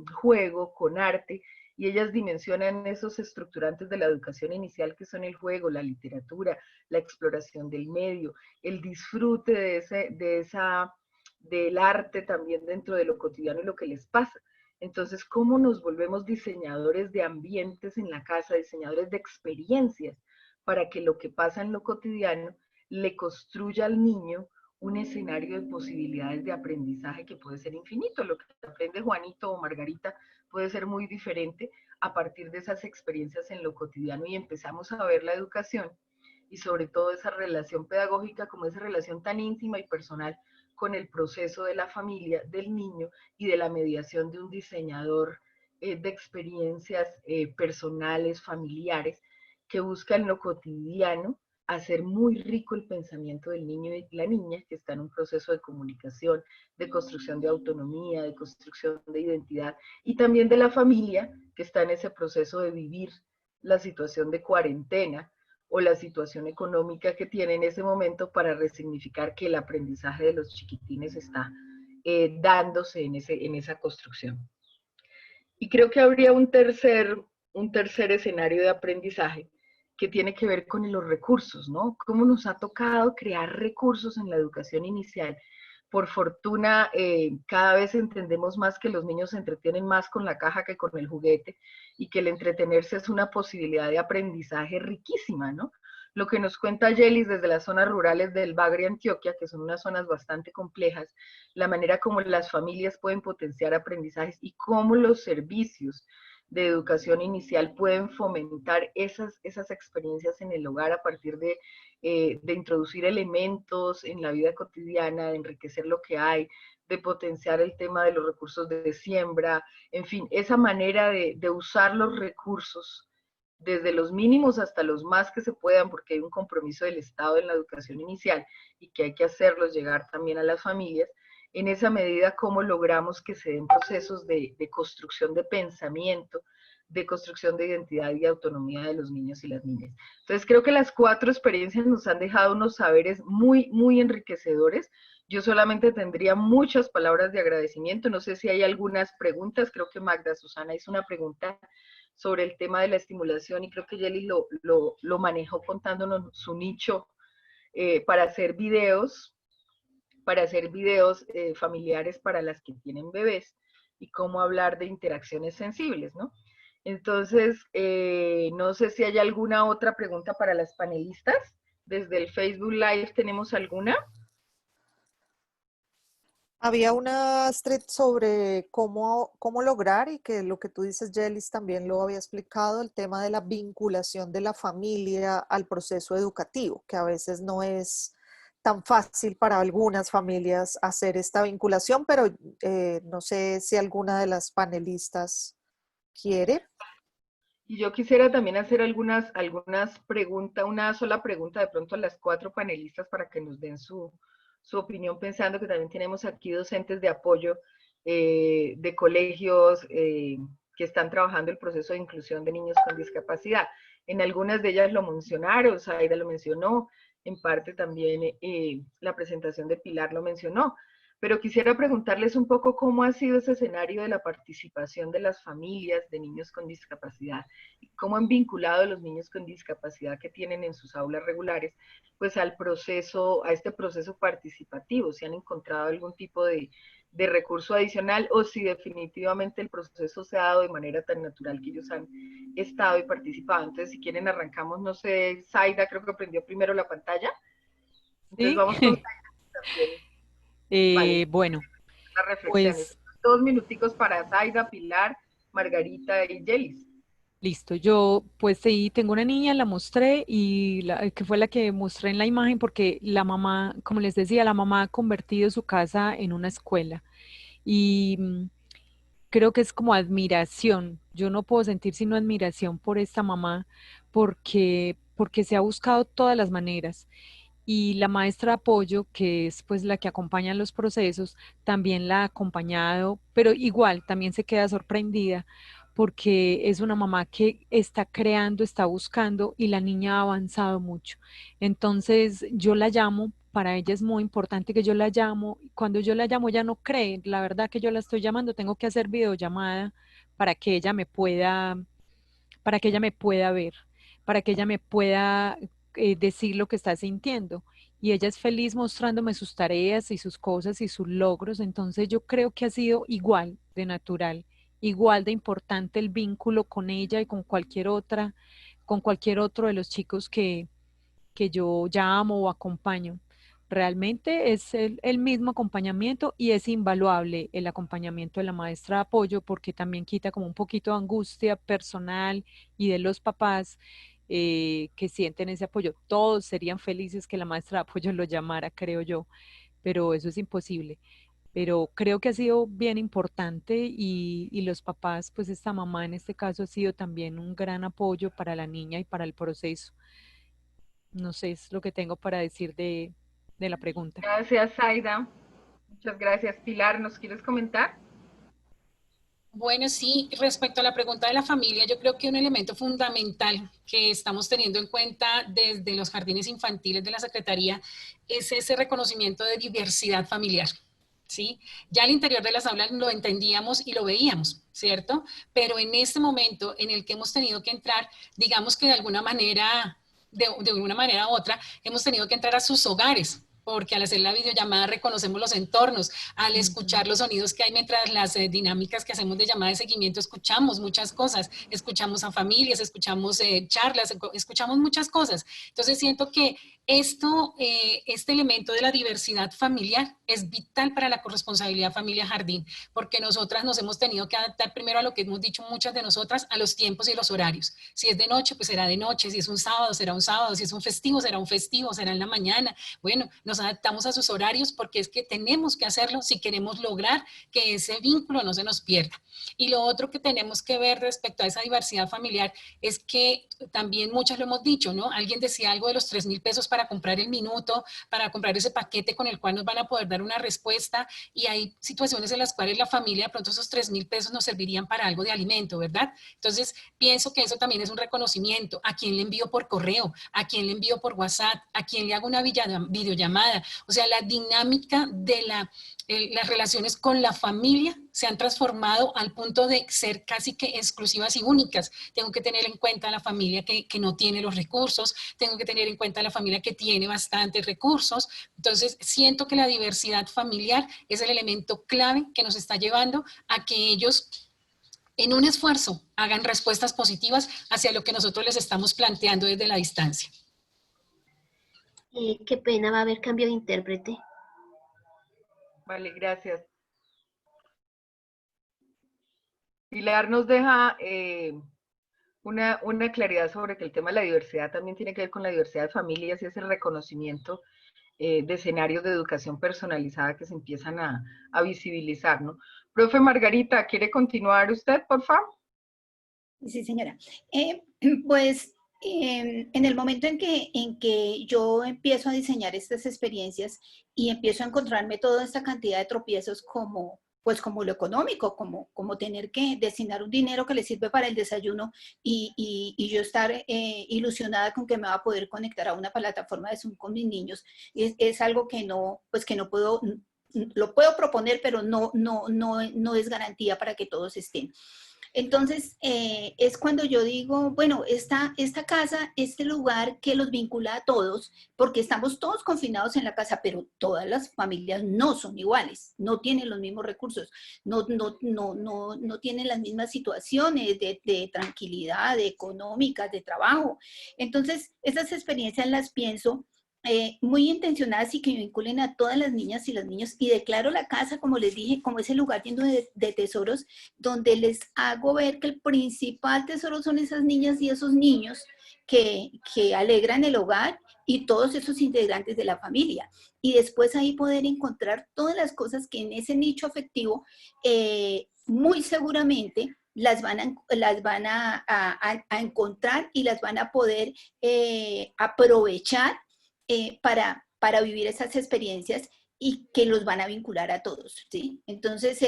juego, con arte, y ellas dimensionan esos estructurantes de la educación inicial que son el juego, la literatura, la exploración del medio, el disfrute del arte también dentro de lo cotidiano y lo que les pasa. Entonces, ¿cómo nos volvemos diseñadores de ambientes en la casa, diseñadores de experiencias, para que lo que pasa en lo cotidiano le construya al niño un escenario de posibilidades de aprendizaje que puede ser infinito? Lo que aprende Juanito o Margarita puede ser muy diferente a partir de esas experiencias en lo cotidiano, y empezamos a ver la educación y sobre todo esa relación pedagógica como esa relación tan íntima y personal con el proceso de la familia, del niño y de la mediación de un diseñador de experiencias personales, familiares, que busca en lo cotidiano hacer muy rico el pensamiento del niño y la niña, que está en un proceso de comunicación, de construcción de autonomía, de construcción de identidad, y también de la familia, que está en ese proceso de vivir la situación de cuarentena o la situación económica que tiene en ese momento, para resignificar que el aprendizaje de los chiquitines está dándose en esa construcción. Y creo que habría un tercer escenario de aprendizaje que tiene que ver con los recursos, ¿no? Cómo nos ha tocado crear recursos en la educación inicial. Por fortuna, cada vez entendemos más que los niños se entretienen más con la caja que con el juguete, y que el entretenerse es una posibilidad de aprendizaje riquísima, ¿no? Lo que nos cuenta Yelis desde las zonas rurales del Bagre, Antioquia, que son unas zonas bastante complejas, la manera como las familias pueden potenciar aprendizajes y cómo los servicios de educación inicial pueden fomentar esas experiencias en el hogar a partir de introducir elementos en la vida cotidiana, de enriquecer lo que hay, de potenciar el tema de los recursos de siembra, en fin, esa manera de usar los recursos desde los mínimos hasta los más que se puedan, porque hay un compromiso del Estado en la educación inicial y que hay que hacerlos llegar también a las familias. En esa medida, cómo logramos que se den procesos de construcción de pensamiento, de construcción de identidad y autonomía de los niños y las niñas. Entonces, creo que las 4 experiencias nos han dejado unos saberes muy, muy enriquecedores. Yo solamente tendría muchas palabras de agradecimiento. No sé si hay algunas preguntas. Creo que Magda Susana hizo una pregunta sobre el tema de la estimulación, y creo que Yeli lo manejó contándonos su nicho para hacer videos familiares para las que tienen bebés, y cómo hablar de interacciones sensibles, ¿no? Entonces, no sé si hay alguna otra pregunta para las panelistas. Desde el Facebook Live, ¿tenemos alguna? Había una, Astrid, sobre cómo lograr, y que lo que tú dices, Yelis, también lo había explicado, el tema de la vinculación de la familia al proceso educativo, que a veces no es tan fácil para algunas familias hacer esta vinculación, pero no sé si alguna de las panelistas quiere. Y yo quisiera también hacer algunas preguntas, una sola pregunta de pronto a las 4 panelistas para que nos den su opinión, pensando que también tenemos aquí docentes de apoyo de colegios que están trabajando el proceso de inclusión de niños con discapacidad. En algunas de ellas lo mencionaron, Zaida lo mencionó, en parte también la presentación de Pilar lo mencionó, pero quisiera preguntarles un poco cómo ha sido ese escenario de la participación de las familias de niños con discapacidad, y cómo han vinculado a los niños con discapacidad que tienen en sus aulas regulares, pues a este proceso participativo, si han encontrado algún tipo de recurso adicional, o si definitivamente el proceso se ha dado de manera tan natural que ellos han estado y participado. Entonces, si quieren, arrancamos, no sé, Zaida creo que prendió primero la pantalla. Entonces, ¿Sí? vamos con Zaida también. Vale. Bueno, Las reflexiones. pues 2 minuticos para Zaida, Pilar, Margarita y Yelis. listo. Yo pues sí, tengo una niña, la mostré, y que fue la que mostré en la imagen, porque la mamá, como les decía, la mamá ha convertido su casa en una escuela, y creo que es como admiración. Yo no puedo sentir sino admiración por esta mamá, porque se ha buscado todas las maneras. y la maestra de apoyo, que es pues la que acompaña los procesos, también la ha acompañado, pero igual también se queda sorprendida porque es una mamá que está creando, está buscando y la niña ha avanzado mucho. Entonces yo la llamo, para ella es muy importante que yo la llamo. Cuando yo la llamo, ella no cree, la verdad que yo la estoy llamando, tengo que hacer videollamada para que ella me pueda, para que ella me pueda ver, para que ella me pueda decir lo que está sintiendo. Y ella es feliz mostrándome sus tareas y sus cosas y sus logros. Entonces yo creo que ha sido igual de natural, igual de importante el vínculo con ella y con cualquier otro de los chicos que yo llamo o acompaño. Realmente es el mismo acompañamiento y es invaluable el acompañamiento de la maestra de apoyo porque también quita como un poquito de angustia personal y de los papás que sienten ese apoyo. Todos serían felices que la maestra de apoyo lo llamara, creo yo, pero eso es imposible. Pero creo que ha sido bien importante y los papás, pues esta mamá en este caso ha sido también un gran apoyo para la niña y para el proceso. No sé, es lo que tengo para decir de la pregunta. Gracias, Zaida. Muchas gracias. Pilar, ¿nos quieres comentar? Bueno, sí, respecto a la pregunta de la familia, yo creo que un elemento fundamental que estamos teniendo en cuenta desde los jardines infantiles de la Secretaría es ese reconocimiento de diversidad familiar. ¿Sí? Ya al interior de las aulas lo entendíamos y lo veíamos, ¿cierto? Pero en este momento en el que hemos tenido que entrar, digamos que de alguna manera, de una manera u otra, hemos tenido que entrar a sus hogares, porque al hacer la videollamada reconocemos los entornos, al escuchar los sonidos que hay mientras las dinámicas que hacemos de llamada de seguimiento, escuchamos muchas cosas, escuchamos a familias, escuchamos charlas, escuchamos muchas cosas. Entonces siento que este elemento de la diversidad familiar es vital para la corresponsabilidad familia-jardín, porque nosotras nos hemos tenido que adaptar primero a lo que hemos dicho muchas de nosotras, a los tiempos y los horarios. Si es de noche, pues será de noche, si es un sábado, será un sábado, si es un festivo, será un festivo, será en la mañana. Bueno, nos adaptamos a sus horarios porque es que tenemos que hacerlo si queremos lograr que ese vínculo no se nos pierda. Y lo otro que tenemos que ver respecto a esa diversidad familiar es que también muchas lo hemos dicho, ¿no? Alguien decía algo de los 3,000 pesos para comprar el minuto, para comprar ese paquete con el cual nos van a poder dar una respuesta, y hay situaciones en las cuales la familia, de pronto esos 3,000 pesos nos servirían para algo de alimento, ¿verdad? Entonces, pienso que eso también es un reconocimiento. ¿A quién le envío por correo? ¿A quién le envío por WhatsApp? ¿A quién le hago una videollamada? O sea, la dinámica de las relaciones con la familia se han transformado al punto de ser casi que exclusivas y únicas. Tengo que tener en cuenta a la familia que no tiene los recursos, tengo que tener en cuenta a la familia que tiene bastantes recursos. Entonces, siento que la diversidad familiar es el elemento clave que nos está llevando a que ellos, en un esfuerzo, hagan respuestas positivas hacia lo que nosotros les estamos planteando desde la distancia. Qué pena, va a haber cambio de intérprete. Vale, gracias. Pilar nos deja una claridad sobre que el tema de la diversidad también tiene que ver con la diversidad de familias y es el reconocimiento de escenarios de educación personalizada que se empiezan a visibilizar, ¿no? Profe Margarita, ¿quiere continuar usted, por favor? Sí, señora. Pues en el momento en que yo empiezo a diseñar estas experiencias y empiezo a encontrarme toda esta cantidad de tropiezos como lo económico, como tener que destinar un dinero que le sirve para el desayuno y yo estar ilusionada con que me va a poder conectar a una plataforma de Zoom con mis niños, es algo que no puedo, lo puedo proponer, pero no es garantía para que todos estén. Entonces, es cuando yo digo, bueno, esta casa, este lugar que los vincula a todos, porque estamos todos confinados en la casa, pero todas las familias no son iguales, no tienen los mismos recursos, no tienen las mismas situaciones de tranquilidad, de económicas, de trabajo. Entonces, esas experiencias las pienso muy intencionadas y que vinculen a todas las niñas y los niños, y declaro la casa, como les dije, como ese lugar lleno de tesoros, donde les hago ver que el principal tesoro son esas niñas y esos niños que alegran el hogar y todos esos integrantes de la familia. Y después ahí poder encontrar todas las cosas que en ese nicho afectivo muy seguramente las van a encontrar y las van a poder aprovechar para vivir esas experiencias y que los van a vincular a todos, ¿sí? Entonces,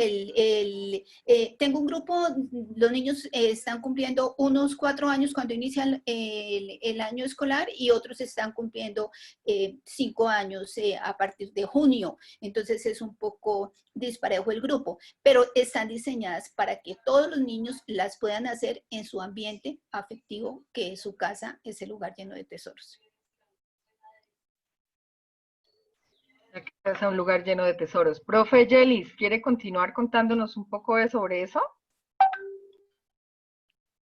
tengo un grupo, los niños están cumpliendo unos 4 años cuando inician el año escolar y otros están cumpliendo 5 años a partir de junio. Entonces, es un poco disparejo el grupo, pero están diseñadas para que todos los niños las puedan hacer en su ambiente afectivo, que es su casa, es el lugar lleno de tesoros. Es un lugar lleno de tesoros. Profe Yelis, ¿quiere continuar contándonos un poco sobre eso?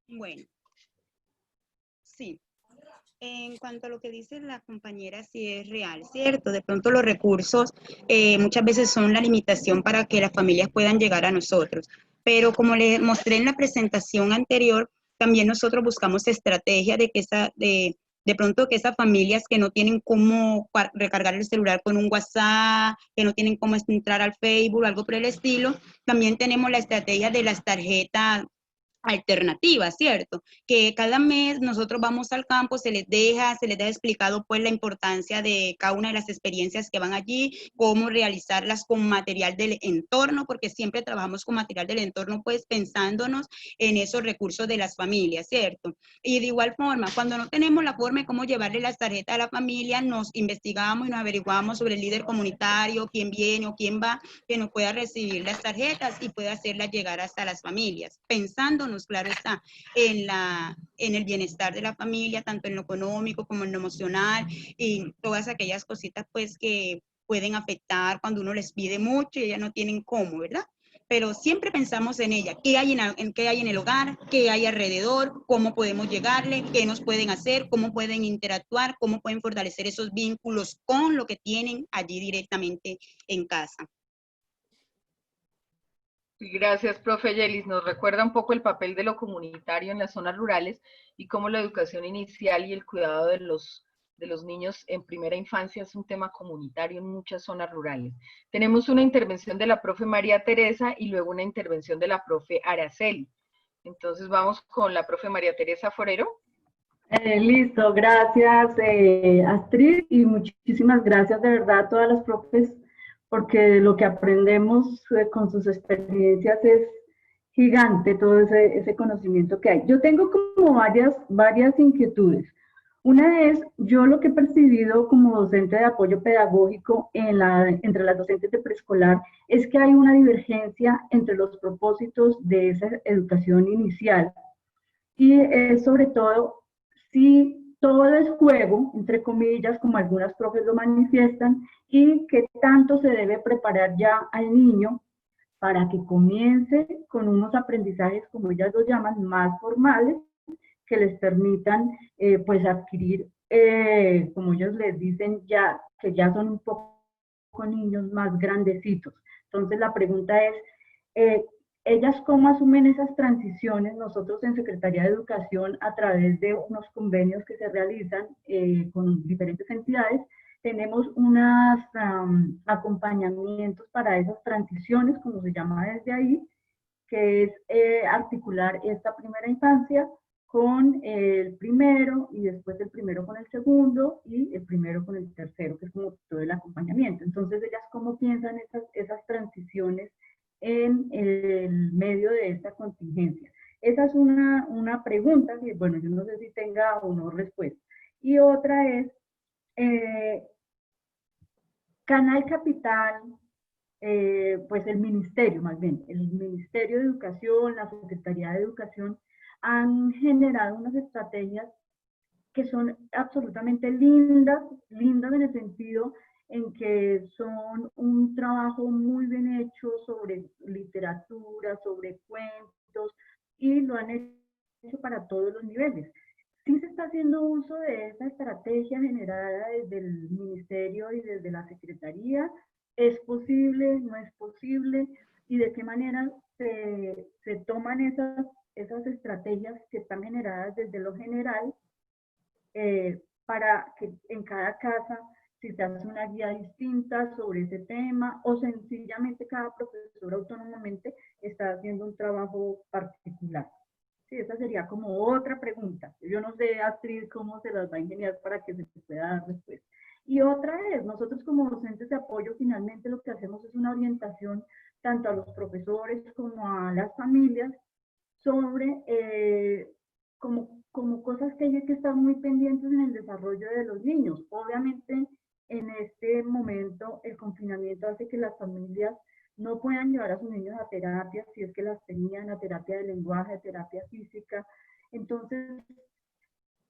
Bueno, sí. En cuanto a lo que dice la compañera, sí es real, ¿cierto? De pronto los recursos muchas veces son la limitación para que las familias puedan llegar a nosotros. Pero como les mostré en la presentación anterior, también nosotros buscamos estrategias de pronto que esas familias que no tienen cómo recargar el celular con un WhatsApp, que no tienen cómo entrar al Facebook, algo por el estilo, también tenemos la estrategia de las tarjetas alternativas, ¿cierto? Que cada mes nosotros vamos al campo, se les deja explicado pues la importancia de cada una de las experiencias que van allí, cómo realizarlas con material del entorno, porque siempre trabajamos con material del entorno pues pensándonos en esos recursos de las familias, ¿cierto? Y de igual forma, cuando no tenemos la forma de cómo llevarle las tarjetas a la familia, nos investigamos y nos averiguamos sobre el líder comunitario, quién viene o quién va, que nos pueda recibir las tarjetas y pueda hacerlas llegar hasta las familias, pensándonos, claro está, en el bienestar de la familia, tanto en lo económico como en lo emocional y todas aquellas cositas pues que pueden afectar cuando uno les pide mucho y ellas no tienen cómo, ¿verdad? Pero siempre pensamos en ella, qué hay qué hay en el hogar, qué hay alrededor, cómo podemos llegarle, qué nos pueden hacer, cómo pueden interactuar, cómo pueden fortalecer esos vínculos con lo que tienen allí directamente en casa. Gracias, profe Yelis. Nos recuerda un poco el papel de lo comunitario en las zonas rurales y cómo la educación inicial y el cuidado de los niños en primera infancia es un tema comunitario en muchas zonas rurales. Tenemos una intervención de la profe María Teresa y luego una intervención de la profe Araceli. Entonces vamos con la profe María Teresa Forero. Listo, gracias Astrid, y muchísimas gracias de verdad a todas las profes, porque lo que aprendemos con sus experiencias es gigante, todo ese conocimiento que hay. Yo tengo como varias inquietudes. Una es, yo lo que he percibido como docente de apoyo pedagógico entre las docentes de preescolar es que hay una divergencia entre los propósitos de esa educación inicial y sobre todo si todo es juego, entre comillas, como algunas profes lo manifiestan, y que tanto se debe preparar ya al niño para que comience con unos aprendizajes, como ellas lo llaman, más formales, que les permitan pues adquirir, como ellos les dicen, ya que ya son un poco niños más grandecitos. Entonces la pregunta es, ellas cómo asumen esas transiciones. Nosotros en Secretaría de Educación, a través de unos convenios que se realizan con diferentes entidades, tenemos unos acompañamientos para esas transiciones, como se llama desde ahí, que es articular esta primera infancia con el primero y después el primero con el segundo y el primero con el tercero, que es como todo el acompañamiento. Entonces, ellas cómo piensan esas transiciones en el medio de esta contingencia. Esa es una pregunta que, bueno, yo no sé si tenga o no respuesta. Y otra es, Canal Capital, pues el ministerio, más bien, el Ministerio de Educación, la Secretaría de Educación, han generado unas estrategias que son absolutamente lindas en el sentido en que son un trabajo muy bien hecho sobre literatura, sobre cuentos, y lo han hecho para todos los niveles. Sí se está haciendo uso de esa estrategia generada desde el ministerio y desde la secretaría. ¿Es posible? ¿No es posible? ¿Y de qué manera se toman esas estrategias que están generadas desde lo general para que en cada casa, si se hace una guía distinta sobre ese tema, o sencillamente cada profesor autónomamente está haciendo un trabajo particular? Sí, esa sería como otra pregunta. Yo no sé, Astrid, cómo se las va a ingeniar para que se pueda dar respuesta. Y otra es, nosotros como docentes de apoyo, finalmente lo que hacemos es una orientación tanto a los profesores como a las familias sobre como cosas que hay que estar muy pendientes en el desarrollo de los niños. Obviamente, en este momento, el confinamiento hace que las familias no puedan llevar a sus niños a terapias, si es que las tenían, a terapia de lenguaje, a terapia física. Entonces,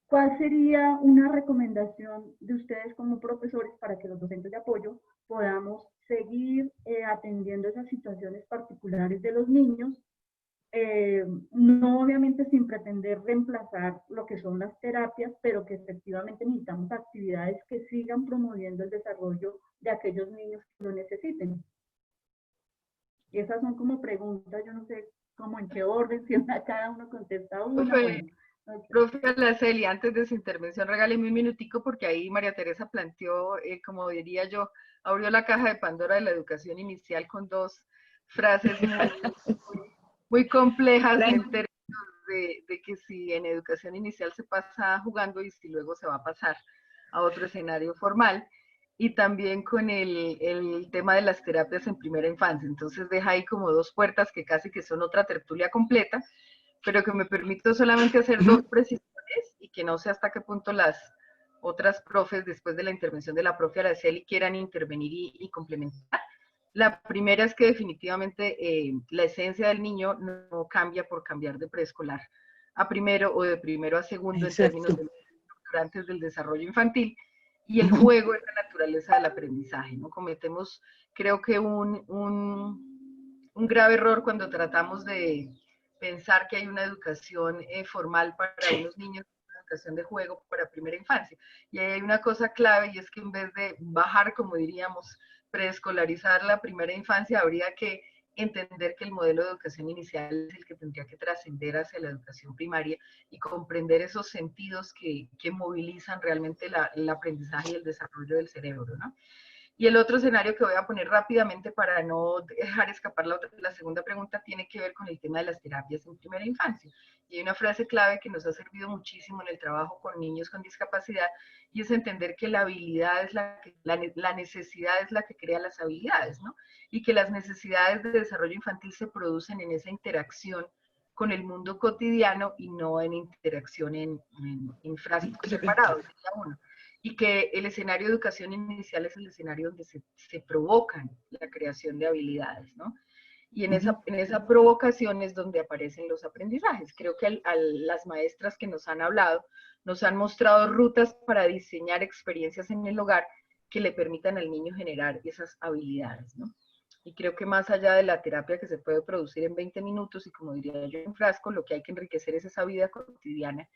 ¿cuál sería una recomendación de ustedes como profesores para que los docentes de apoyo podamos seguir atendiendo esas situaciones particulares de los niños? No obviamente sin pretender reemplazar lo que son las terapias, pero que efectivamente necesitamos actividades que sigan promoviendo el desarrollo de aquellos niños que lo necesiten. Y esas son como preguntas, yo no sé cómo en qué orden, si cada uno contesta una. Profe Araceli, antes de su intervención, regáleme un minutico porque ahí María Teresa planteó, como diría yo, abrió la caja de Pandora de la educación inicial con dos frases muy complejas en términos de que si en educación inicial se pasa jugando y si luego se va a pasar a otro escenario formal, y también con el tema de las terapias en primera infancia. Entonces deja ahí como dos puertas que casi que son otra tertulia completa, pero que me permito solamente hacer dos precisiones y que no sé hasta qué punto las otras profes, después de la intervención de la profe Araceli, quieran intervenir y complementar. La primera es que definitivamente la esencia del niño no cambia por cambiar de preescolar a primero o de primero a segundo. Exacto. En términos de estructurantes del desarrollo infantil, y el juego es la naturaleza del aprendizaje, ¿no? Cometemos, creo que un grave error cuando tratamos de pensar que hay una educación formal para unos niños, una educación de juego para primera infancia. Y ahí hay una cosa clave, y es que en vez de bajar, como diríamos, preescolarizar la primera infancia, habría que entender que el modelo de educación inicial es el que tendría que trascender hacia la educación primaria y comprender esos sentidos que movilizan realmente el aprendizaje y el desarrollo del cerebro, ¿no? Y el otro escenario que voy a poner rápidamente para no dejar escapar la segunda pregunta tiene que ver con el tema de las terapias en primera infancia. Y hay una frase clave que nos ha servido muchísimo en el trabajo con niños con discapacidad, y es entender que la habilidad es la necesidad es la que crea las habilidades, ¿no? Y que las necesidades de desarrollo infantil se producen en esa interacción con el mundo cotidiano y no en interacción en frascos separados, y que el escenario de educación inicial es el escenario donde se provocan la creación de habilidades, ¿no? Y en esa provocación es donde aparecen los aprendizajes. Creo que las maestras que nos han hablado nos han mostrado rutas para diseñar experiencias en el hogar que le permitan al niño generar esas habilidades, ¿no? Y creo que más allá de la terapia que se puede producir en 20 minutos, y como diría yo en frasco, lo que hay que enriquecer es esa vida cotidiana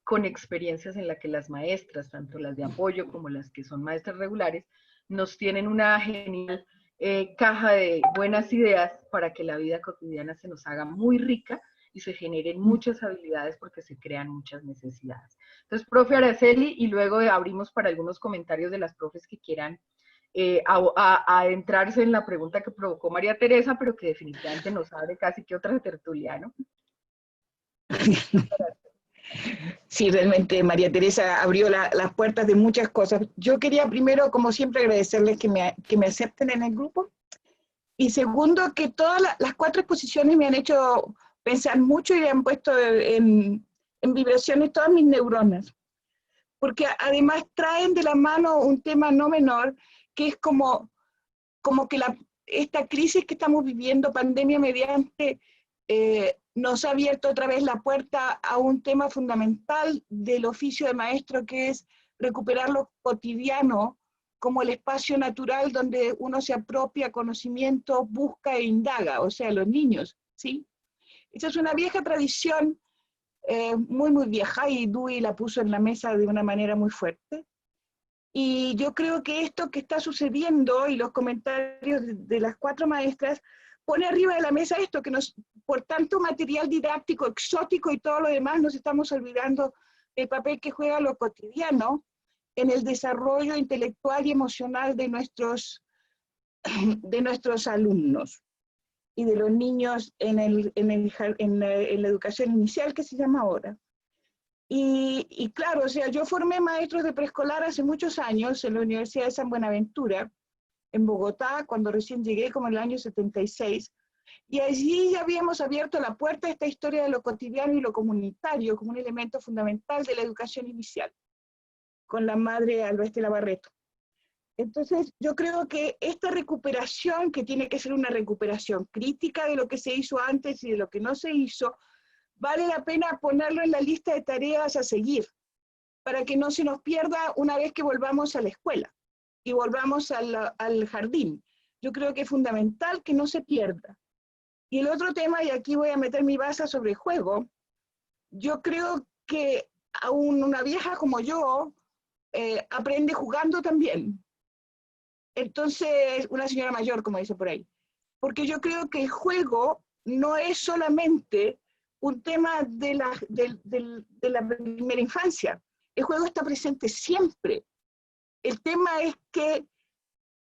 con experiencias en las que las maestras, tanto las de apoyo como las que son maestras regulares, nos tienen una genial caja de buenas ideas para que la vida cotidiana se nos haga muy rica y se generen muchas habilidades porque se crean muchas necesidades. Entonces, profe Araceli, y luego abrimos para algunos comentarios de las profes que quieran adentrarse en la pregunta que provocó María Teresa, pero que definitivamente nos abre casi que otra tertulia, ¿no? Sí, realmente María Teresa abrió las puertas de muchas cosas. Yo quería primero, como siempre, agradecerles que me acepten en el grupo. Y segundo, que todas las 4 exposiciones me han hecho pensar mucho y me han puesto en vibraciones todas mis neuronas. Porque además traen de la mano un tema no menor, que es como que esta crisis que estamos viviendo, pandemia mediante, nos ha abierto otra vez la puerta a un tema fundamental del oficio de maestro, que es recuperar lo cotidiano como el espacio natural donde uno se apropia conocimiento, busca e indaga, o sea, los niños, ¿sí? Esa es una vieja tradición, muy, muy vieja, y Dewey la puso en la mesa de una manera muy fuerte. Y yo creo que esto que está sucediendo, y los comentarios de las 4 maestras, pone arriba de la mesa esto, que por tanto material didáctico, exótico y todo lo demás, nos estamos olvidando del papel que juega lo cotidiano en el desarrollo intelectual y emocional de nuestros alumnos y de los niños en la educación inicial, que se llama ahora. Y claro, o sea, yo formé maestros de preescolar hace muchos años en la Universidad de San Buenaventura, en Bogotá, cuando recién llegué, como en el año 76, y allí ya habíamos abierto la puerta a esta historia de lo cotidiano y lo comunitario como un elemento fundamental de la educación inicial, con la madre Alba Estela Barreto. Entonces, yo creo que esta recuperación, que tiene que ser una recuperación crítica de lo que se hizo antes y de lo que no se hizo, vale la pena ponerlo en la lista de tareas a seguir, para que no se nos pierda una vez que volvamos a la escuela y volvamos al jardín. Yo creo que es fundamental que no se pierda. Y el otro tema, y aquí voy a meter mi baza sobre el juego, yo creo que aún una vieja como yo aprende jugando también. Entonces, una señora mayor, como dice por ahí. Porque yo creo que el juego no es solamente un tema de la primera infancia. El juego está presente siempre. El tema es que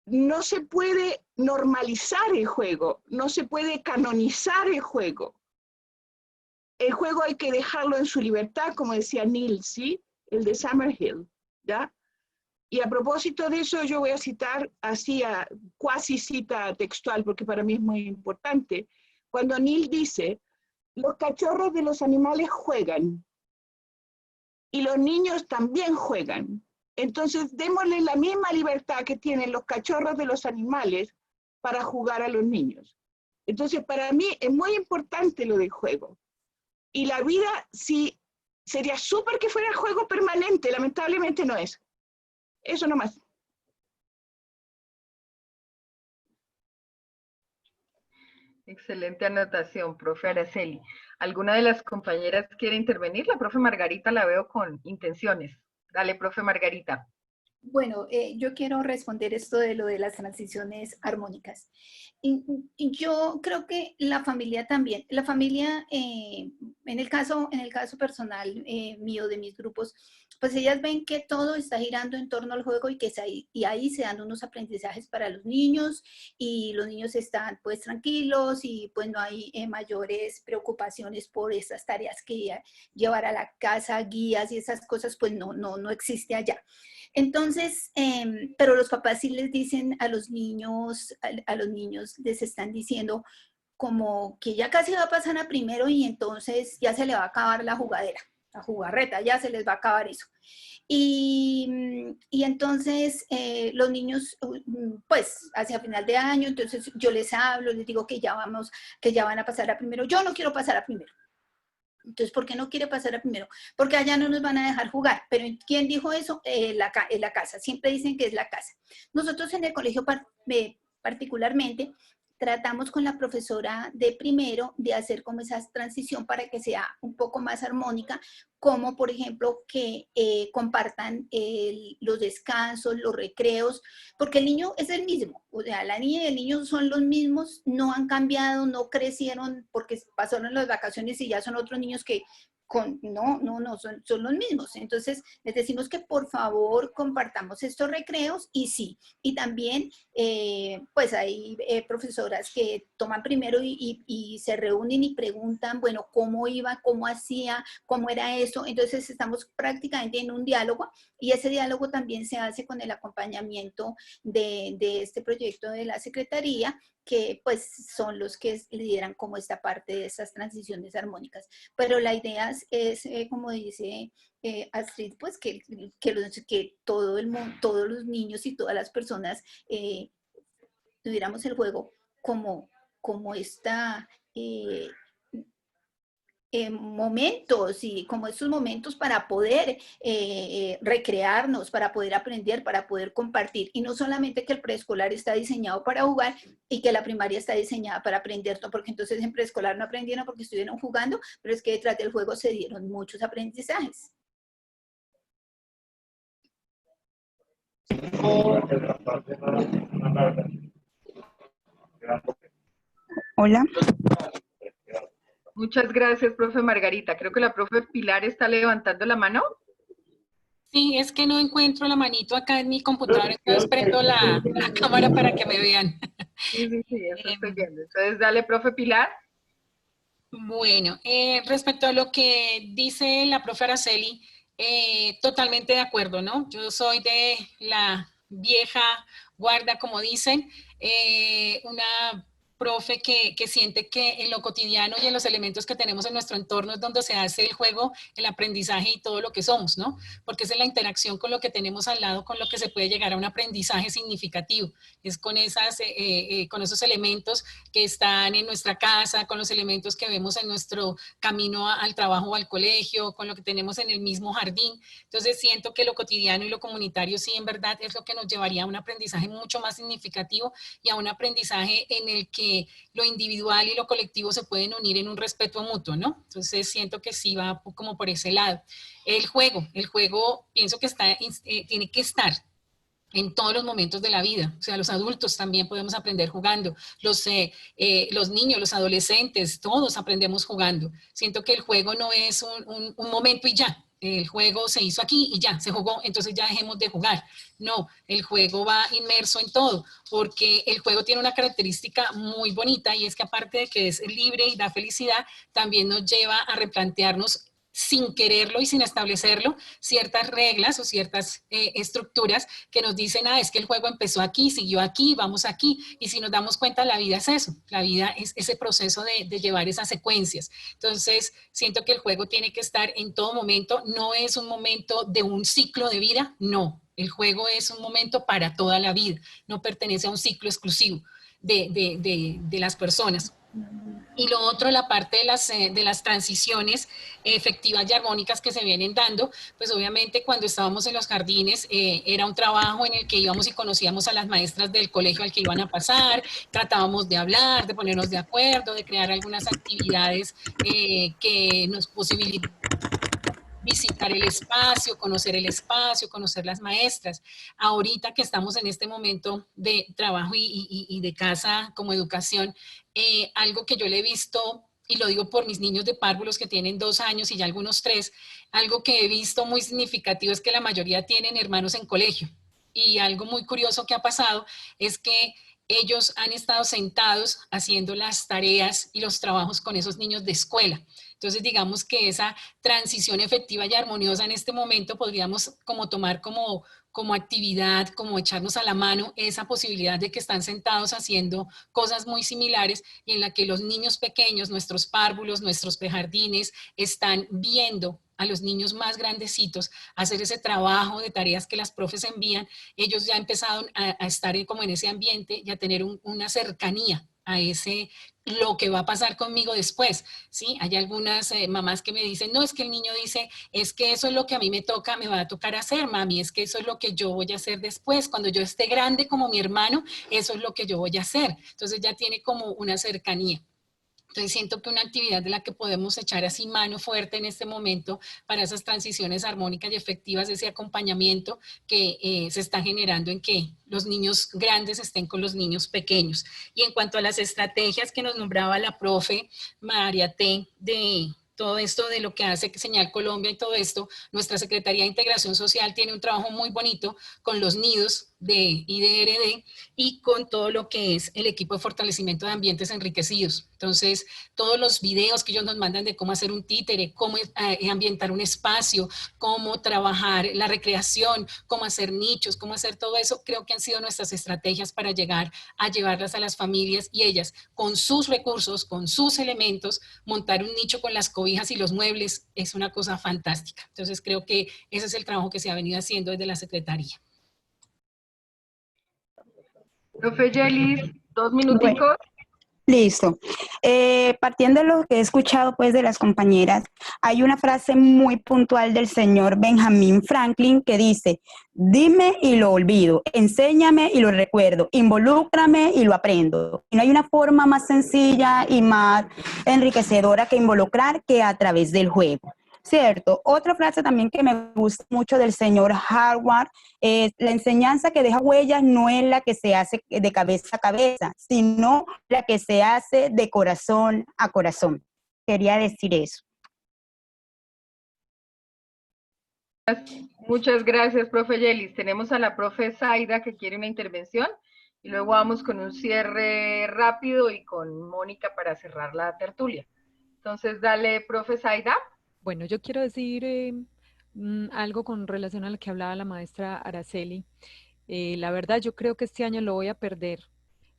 no se puede normalizar el juego, no se puede canonizar el juego. El juego hay que dejarlo en su libertad, como decía Neil, ¿sí? El de Summerhill, ¿ya? Y a propósito de eso, yo voy a citar así, cuasi cita textual, porque para mí es muy importante. Cuando Neil dice, los cachorros de los animales juegan, y los niños también juegan. Entonces, démosle la misma libertad que tienen los cachorros de los animales para jugar a los niños. Entonces, para mí es muy importante lo del juego. Y la vida, sí, sería súper que fuera juego permanente, lamentablemente no es. Eso nomás. Excelente anotación, profe Araceli. ¿Alguna de las compañeras quiere intervenir? La profe Margarita la veo con intenciones. Dale, profe Margarita. Bueno, yo quiero responder esto de lo de las transiciones armónicas. Y yo creo que la familia también, la familia, en el caso personal mío, de mis grupos, pues ellas ven que todo está girando en torno al juego y que ahí se dan unos aprendizajes para los niños y los niños están pues tranquilos y pues no hay mayores preocupaciones por esas tareas que llevar a la casa, guías y esas cosas, pues no existe allá. Entonces, pero los papás sí les dicen a los niños les están diciendo como que ya casi va a pasar a primero y entonces ya se le va a acabar la jugadera, la jugarreta, ya se les va a acabar eso. Y entonces los niños, pues hacia final de año, entonces yo les hablo, les digo que ya van a pasar a primero. Yo no quiero pasar a primero. Entonces, ¿por qué no quiere pasar a primero? Porque allá no nos van a dejar jugar. Pero ¿quién dijo eso? La casa. Siempre dicen que es la casa. Nosotros en el colegio particularmente tratamos con la profesora de primero de hacer como esa transición para que sea un poco más armónica, como por ejemplo que compartan los descansos, los recreos, porque el niño es el mismo, o sea, la niña y el niño son los mismos, no han cambiado, no crecieron porque pasaron las vacaciones y ya son otros niños que son los mismos. Entonces, les decimos que por favor compartamos estos recreos y sí. Y también, pues hay profesoras que toman primero y se reúnen y preguntan, bueno, cómo iba, cómo hacía, cómo era eso. Entonces, estamos prácticamente en un diálogo y ese diálogo también se hace con el acompañamiento de este proyecto de la Secretaría, que pues son los que lideran como esta parte de esas transiciones armónicas. Pero la idea es como dice Astrid, pues que todo el mundo, todos los niños y todas las personas tuviéramos el juego como esta... momentos y como estos momentos para poder recrearnos, para poder aprender, para poder compartir. Y no solamente que el preescolar está diseñado para jugar y que la primaria está diseñada para aprender, porque entonces en preescolar no aprendieron porque estuvieron jugando, pero es que detrás del juego se dieron muchos aprendizajes. Hola. Muchas gracias, profe Margarita. Creo que la profe Pilar está levantando la mano. Sí, es que no encuentro la manito acá en mi computadora, entonces prendo la cámara para que me vean. Sí, eso estoy viendo. Entonces, dale, profe Pilar. Bueno, respecto a lo que dice la profe Araceli, totalmente de acuerdo, ¿no? Yo soy de la vieja guarda, como dicen, una profe que siente que en lo cotidiano y en los elementos que tenemos en nuestro entorno es donde se hace el juego, el aprendizaje y todo lo que somos, ¿no? Porque es en la interacción con lo que tenemos al lado con lo que se puede llegar a un aprendizaje significativo. Es con esos elementos que están en nuestra casa, con los elementos que vemos en nuestro camino al trabajo o al colegio, con lo que tenemos en el mismo jardín. Entonces siento que lo cotidiano y lo comunitario sí en verdad es lo que nos llevaría a un aprendizaje mucho más significativo y a un aprendizaje en el que lo individual y lo colectivo se pueden unir en un respeto mutuo, ¿no? Entonces siento que sí va como por ese lado. El juego pienso que tiene que estar en todos los momentos de la vida. O sea, los adultos también podemos aprender jugando, los niños, los adolescentes, todos aprendemos jugando. Siento que el juego no es un momento y ya. El juego se hizo aquí y ya, se jugó, entonces ya dejemos de jugar. No, el juego va inmerso en todo, porque el juego tiene una característica muy bonita y es que aparte de que es libre y da felicidad, también nos lleva a replantearnos sin quererlo y sin establecerlo, ciertas reglas o ciertas estructuras que nos dicen, es que el juego empezó aquí, siguió aquí, vamos aquí, y si nos damos cuenta, la vida es eso, la vida es ese proceso de llevar esas secuencias. Entonces, siento que el juego tiene que estar en todo momento, no es un momento de un ciclo de vida, no, el juego es un momento para toda la vida, no pertenece a un ciclo exclusivo de las personas. Y lo otro, la parte de las transiciones efectivas y armónicas que se vienen dando, pues obviamente cuando estábamos en los jardines era un trabajo en el que íbamos y conocíamos a las maestras del colegio al que iban a pasar, tratábamos de hablar, de ponernos de acuerdo, de crear algunas actividades que nos posibilitaban visitar el espacio, conocer las maestras. Ahorita que estamos en este momento de trabajo y de casa como educación, algo que yo le he visto, y lo digo por mis niños de párvulos que tienen 2 años y ya algunos 3, algo que he visto muy significativo es que la mayoría tienen hermanos en colegio. Y algo muy curioso que ha pasado es que ellos han estado sentados haciendo las tareas y los trabajos con esos niños de escuela. Entonces, digamos que esa transición efectiva y armoniosa en este momento podríamos como tomar como actividad, como echarnos a la mano esa posibilidad de que están sentados haciendo cosas muy similares y en la que los niños pequeños, nuestros párvulos, nuestros prejardines, están viendo a los niños más grandecitos hacer ese trabajo de tareas que las profes envían. Ellos ya empezaron a estar como en ese ambiente y a tener una cercanía a lo que va a pasar conmigo después, ¿sí? Hay algunas mamás que me dicen, no, es que el niño dice, es que eso es lo que a mí me va a tocar hacer, mami, es que eso es lo que yo voy a hacer después, cuando yo esté grande como mi hermano, eso es lo que yo voy a hacer. Entonces ya tiene como una cercanía. Entonces siento que una actividad de la que podemos echar así mano fuerte en este momento para esas transiciones armónicas y efectivas, ese acompañamiento que se está generando en que los niños grandes estén con los niños pequeños. Y en cuanto a las estrategias que nos nombraba la profe María T. de todo esto de lo que hace Señal Colombia y todo esto, nuestra Secretaría de Integración Social tiene un trabajo muy bonito con los nidos de IDRD y con todo lo que es el equipo de fortalecimiento de ambientes enriquecidos. Entonces, todos los videos que ellos nos mandan de cómo hacer un títere, cómo ambientar un espacio, cómo trabajar la recreación, cómo hacer nichos, cómo hacer todo eso, creo que han sido nuestras estrategias para llegar a llevarlas a las familias y ellas, con sus recursos, con sus elementos, montar un nicho con las cobijas y los muebles es una cosa fantástica. Entonces, creo que ese es el trabajo que se ha venido haciendo desde la Secretaría. Profe Yelis, 2 minuticos. Bueno, listo. Partiendo de lo que he escuchado pues de las compañeras, hay una frase muy puntual del señor Benjamin Franklin que dice, dime y lo olvido, enséñame y lo recuerdo, involúcrame y lo aprendo. Y no hay una forma más sencilla y más enriquecedora que involucrar que a través del juego. Cierto. Otra frase también que me gusta mucho del señor Harvard es la enseñanza que deja huellas no es la que se hace de cabeza a cabeza, sino la que se hace de corazón a corazón. Quería decir eso. Muchas gracias, profe Yelis. Tenemos a la profe Zaida que quiere una intervención y luego vamos con un cierre rápido y con Mónica para cerrar la tertulia. Entonces, dale, profe Zaida. Bueno, yo quiero decir algo con relación a lo que hablaba la maestra Araceli. La verdad, yo creo que este año lo voy a perder.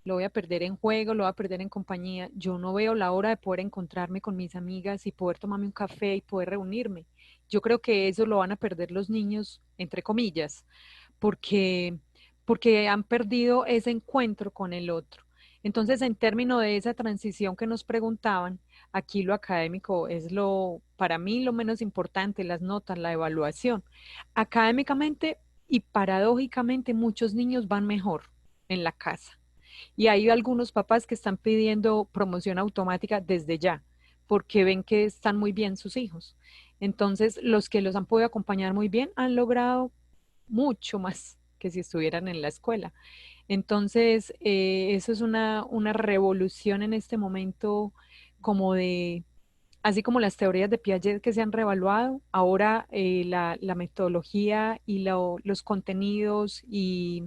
Lo voy a perder en juego, lo voy a perder en compañía. Yo no veo la hora de poder encontrarme con mis amigas y poder tomarme un café y poder reunirme. Yo creo que eso lo van a perder los niños, entre comillas, porque, porque han perdido ese encuentro con el otro. Entonces, en términos de esa transición que nos preguntaban, aquí lo académico es para mí lo menos importante, las notas, la evaluación. Académicamente y paradójicamente muchos niños van mejor en la casa. Y hay algunos papás que están pidiendo promoción automática desde ya, porque ven que están muy bien sus hijos. Entonces, los que los han podido acompañar muy bien han logrado mucho más que si estuvieran en la escuela. Entonces, eso es una revolución en este momento como así como las teorías de Piaget que se han reevaluado, ahora la metodología y los contenidos y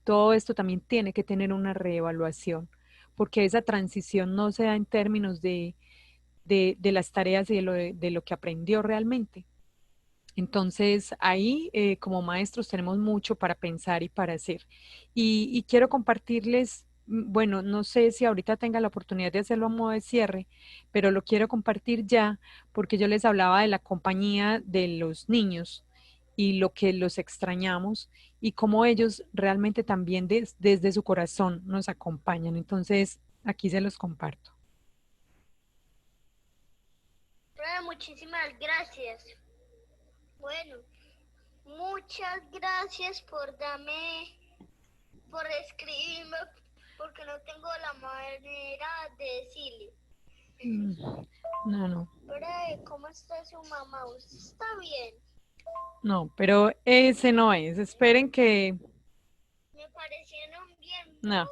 todo esto también tiene que tener una reevaluación, porque esa transición no se da en términos de las tareas y de lo que aprendió realmente. Entonces, ahí como maestros tenemos mucho para pensar y para hacer. Y quiero compartirles, bueno, no sé si ahorita tenga la oportunidad de hacerlo a modo de cierre, pero lo quiero compartir ya porque yo les hablaba de la compañía de los niños y lo que los extrañamos y cómo ellos realmente también desde su corazón nos acompañan. Entonces, aquí se los comparto. Muchísimas gracias. Bueno, muchas gracias por escribirme, porque no tengo la manera de decirle. No. Pero, ¿cómo está su mamá? ¿Usted está bien? No, pero ese no es. Esperen que... Me parecieron bien. No.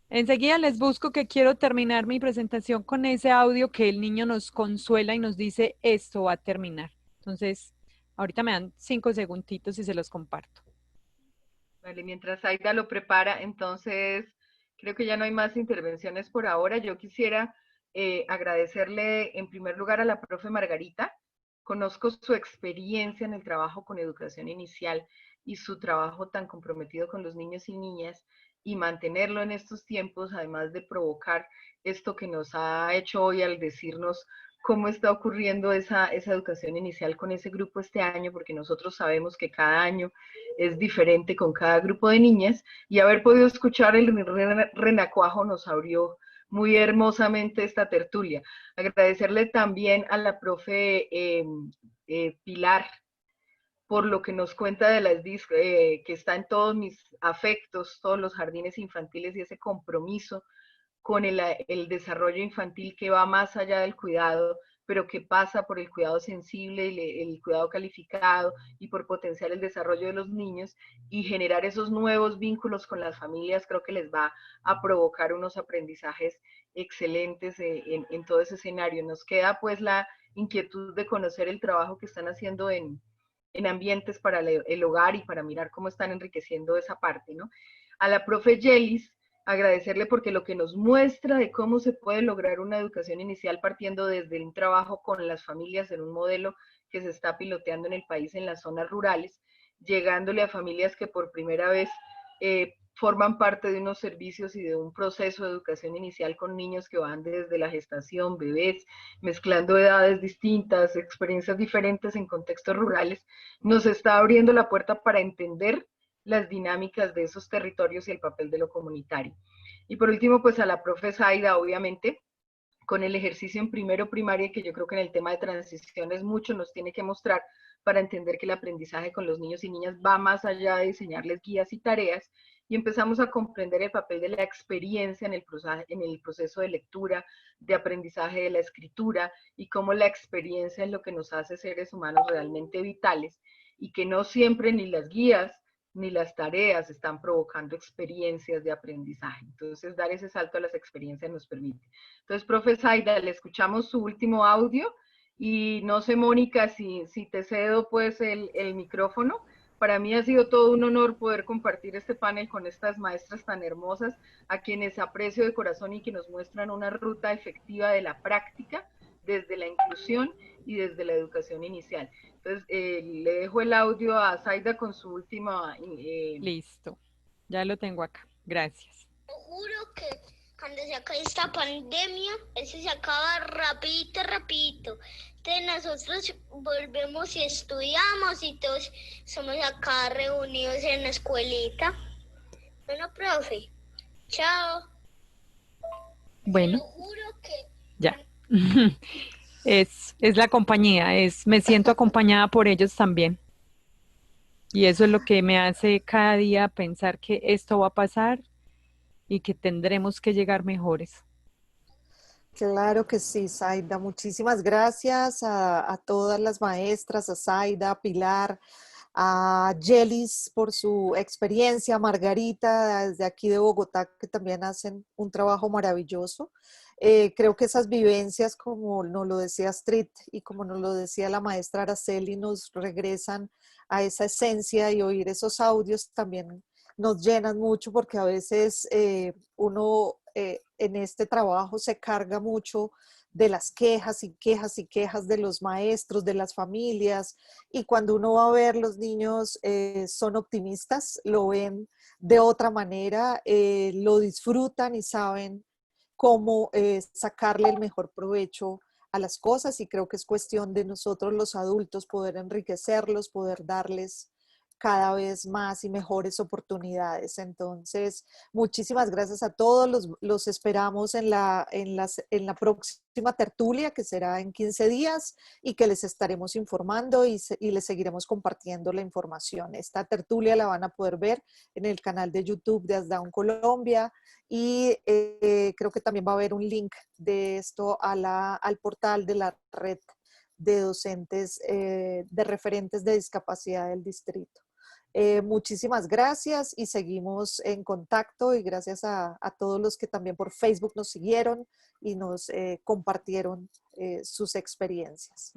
Enseguida les busco que quiero terminar mi presentación con ese audio que el niño nos consuela y nos dice esto va a terminar. Entonces, ahorita me dan 5 segunditos y se los comparto. Vale, mientras Aida lo prepara, entonces creo que ya no hay más intervenciones por ahora. Yo quisiera agradecerle en primer lugar a la profe Margarita. Conozco su experiencia en el trabajo con educación inicial y su trabajo tan comprometido con los niños y niñas, y mantenerlo en estos tiempos, además de provocar esto que nos ha hecho hoy al decirnos cómo está ocurriendo esa educación inicial con ese grupo este año, porque nosotros sabemos que cada año es diferente con cada grupo de niñas, y haber podido escuchar el renacuajo nos abrió muy hermosamente esta tertulia. Agradecerle también a la profe Pilar por lo que nos cuenta de las que está en todos mis afectos, todos los jardines infantiles, y ese compromiso con el desarrollo infantil que va más allá del cuidado, pero que pasa por el cuidado sensible, el cuidado calificado, y por potenciar el desarrollo de los niños y generar esos nuevos vínculos con las familias. Creo que les va a provocar unos aprendizajes excelentes en todo ese escenario. Nos queda pues la inquietud de conocer el trabajo que están haciendo en ambientes para el hogar y para mirar cómo están enriqueciendo esa parte, ¿no? A la profe Yelis, agradecerle porque lo que nos muestra de cómo se puede lograr una educación inicial partiendo desde un trabajo con las familias en un modelo que se está piloteando en el país en las zonas rurales, llegándole a familias que por primera vez forman parte de unos servicios y de un proceso de educación inicial con niños que van desde la gestación, bebés, mezclando edades distintas, experiencias diferentes en contextos rurales, nos está abriendo la puerta para entender las dinámicas de esos territorios y el papel de lo comunitario. Y por último, pues a la profe Zaida, obviamente, con el ejercicio en primero primaria, que yo creo que en el tema de transiciones mucho nos tiene que mostrar para entender que el aprendizaje con los niños y niñas va más allá de diseñarles guías y tareas, y empezamos a comprender el papel de la experiencia en el proceso de lectura, de aprendizaje de la escritura, y cómo la experiencia es lo que nos hace seres humanos realmente vitales, y que no siempre ni las guías ni las tareas están provocando experiencias de aprendizaje. Entonces, dar ese salto a las experiencias nos permite. Entonces, profe Zaida, le escuchamos su último audio, y no sé, Mónica, si te cedo pues el micrófono Para mí ha sido todo un honor poder compartir este panel con estas maestras tan hermosas, a quienes aprecio de corazón y que nos muestran una ruta efectiva de la práctica desde la inclusión y desde la educación inicial. Entonces, le dejo el audio a Zaida con su última... Listo, ya lo tengo acá. Gracias. Juro que cuando se acabe esta pandemia, eso se acaba rapidito, rapidito. Entonces nosotros volvemos y estudiamos y todos somos acá reunidos en la escuelita. Bueno, profe, chao. Bueno, Juro que... ya. Es la compañía, me siento acompañada por ellos también. Y eso es lo que me hace cada día pensar que esto va a pasar y que tendremos que llegar mejores. Claro que sí, Zaida. Muchísimas gracias a todas las maestras, a Zaida, a Pilar, a Yelis por su experiencia, a Margarita desde aquí de Bogotá, que también hacen un trabajo maravilloso. Creo que esas vivencias, como nos lo decía Astrid y como nos lo decía la maestra Araceli, nos regresan a esa esencia, y oír esos audios también nos llenan mucho, porque a veces uno en este trabajo se carga mucho de las quejas y quejas y quejas de los maestros, de las familias, y cuando uno va a ver, los niños son optimistas, lo ven de otra manera, lo disfrutan y saben cómo sacarle el mejor provecho a las cosas, y creo que es cuestión de nosotros los adultos poder enriquecerlos, poder darles cada vez más y mejores oportunidades. Entonces, muchísimas gracias a todos. Los esperamos en la próxima tertulia, que será en 15 días, y que les estaremos informando y les seguiremos compartiendo la información. Esta tertulia la van a poder ver en el canal de YouTube de ASDAUN Colombia, y creo que también va a haber un link de esto al portal de la red de docentes, de referentes de discapacidad del distrito. Muchísimas gracias y seguimos en contacto, y gracias a todos los que también por Facebook nos siguieron y nos compartieron sus experiencias.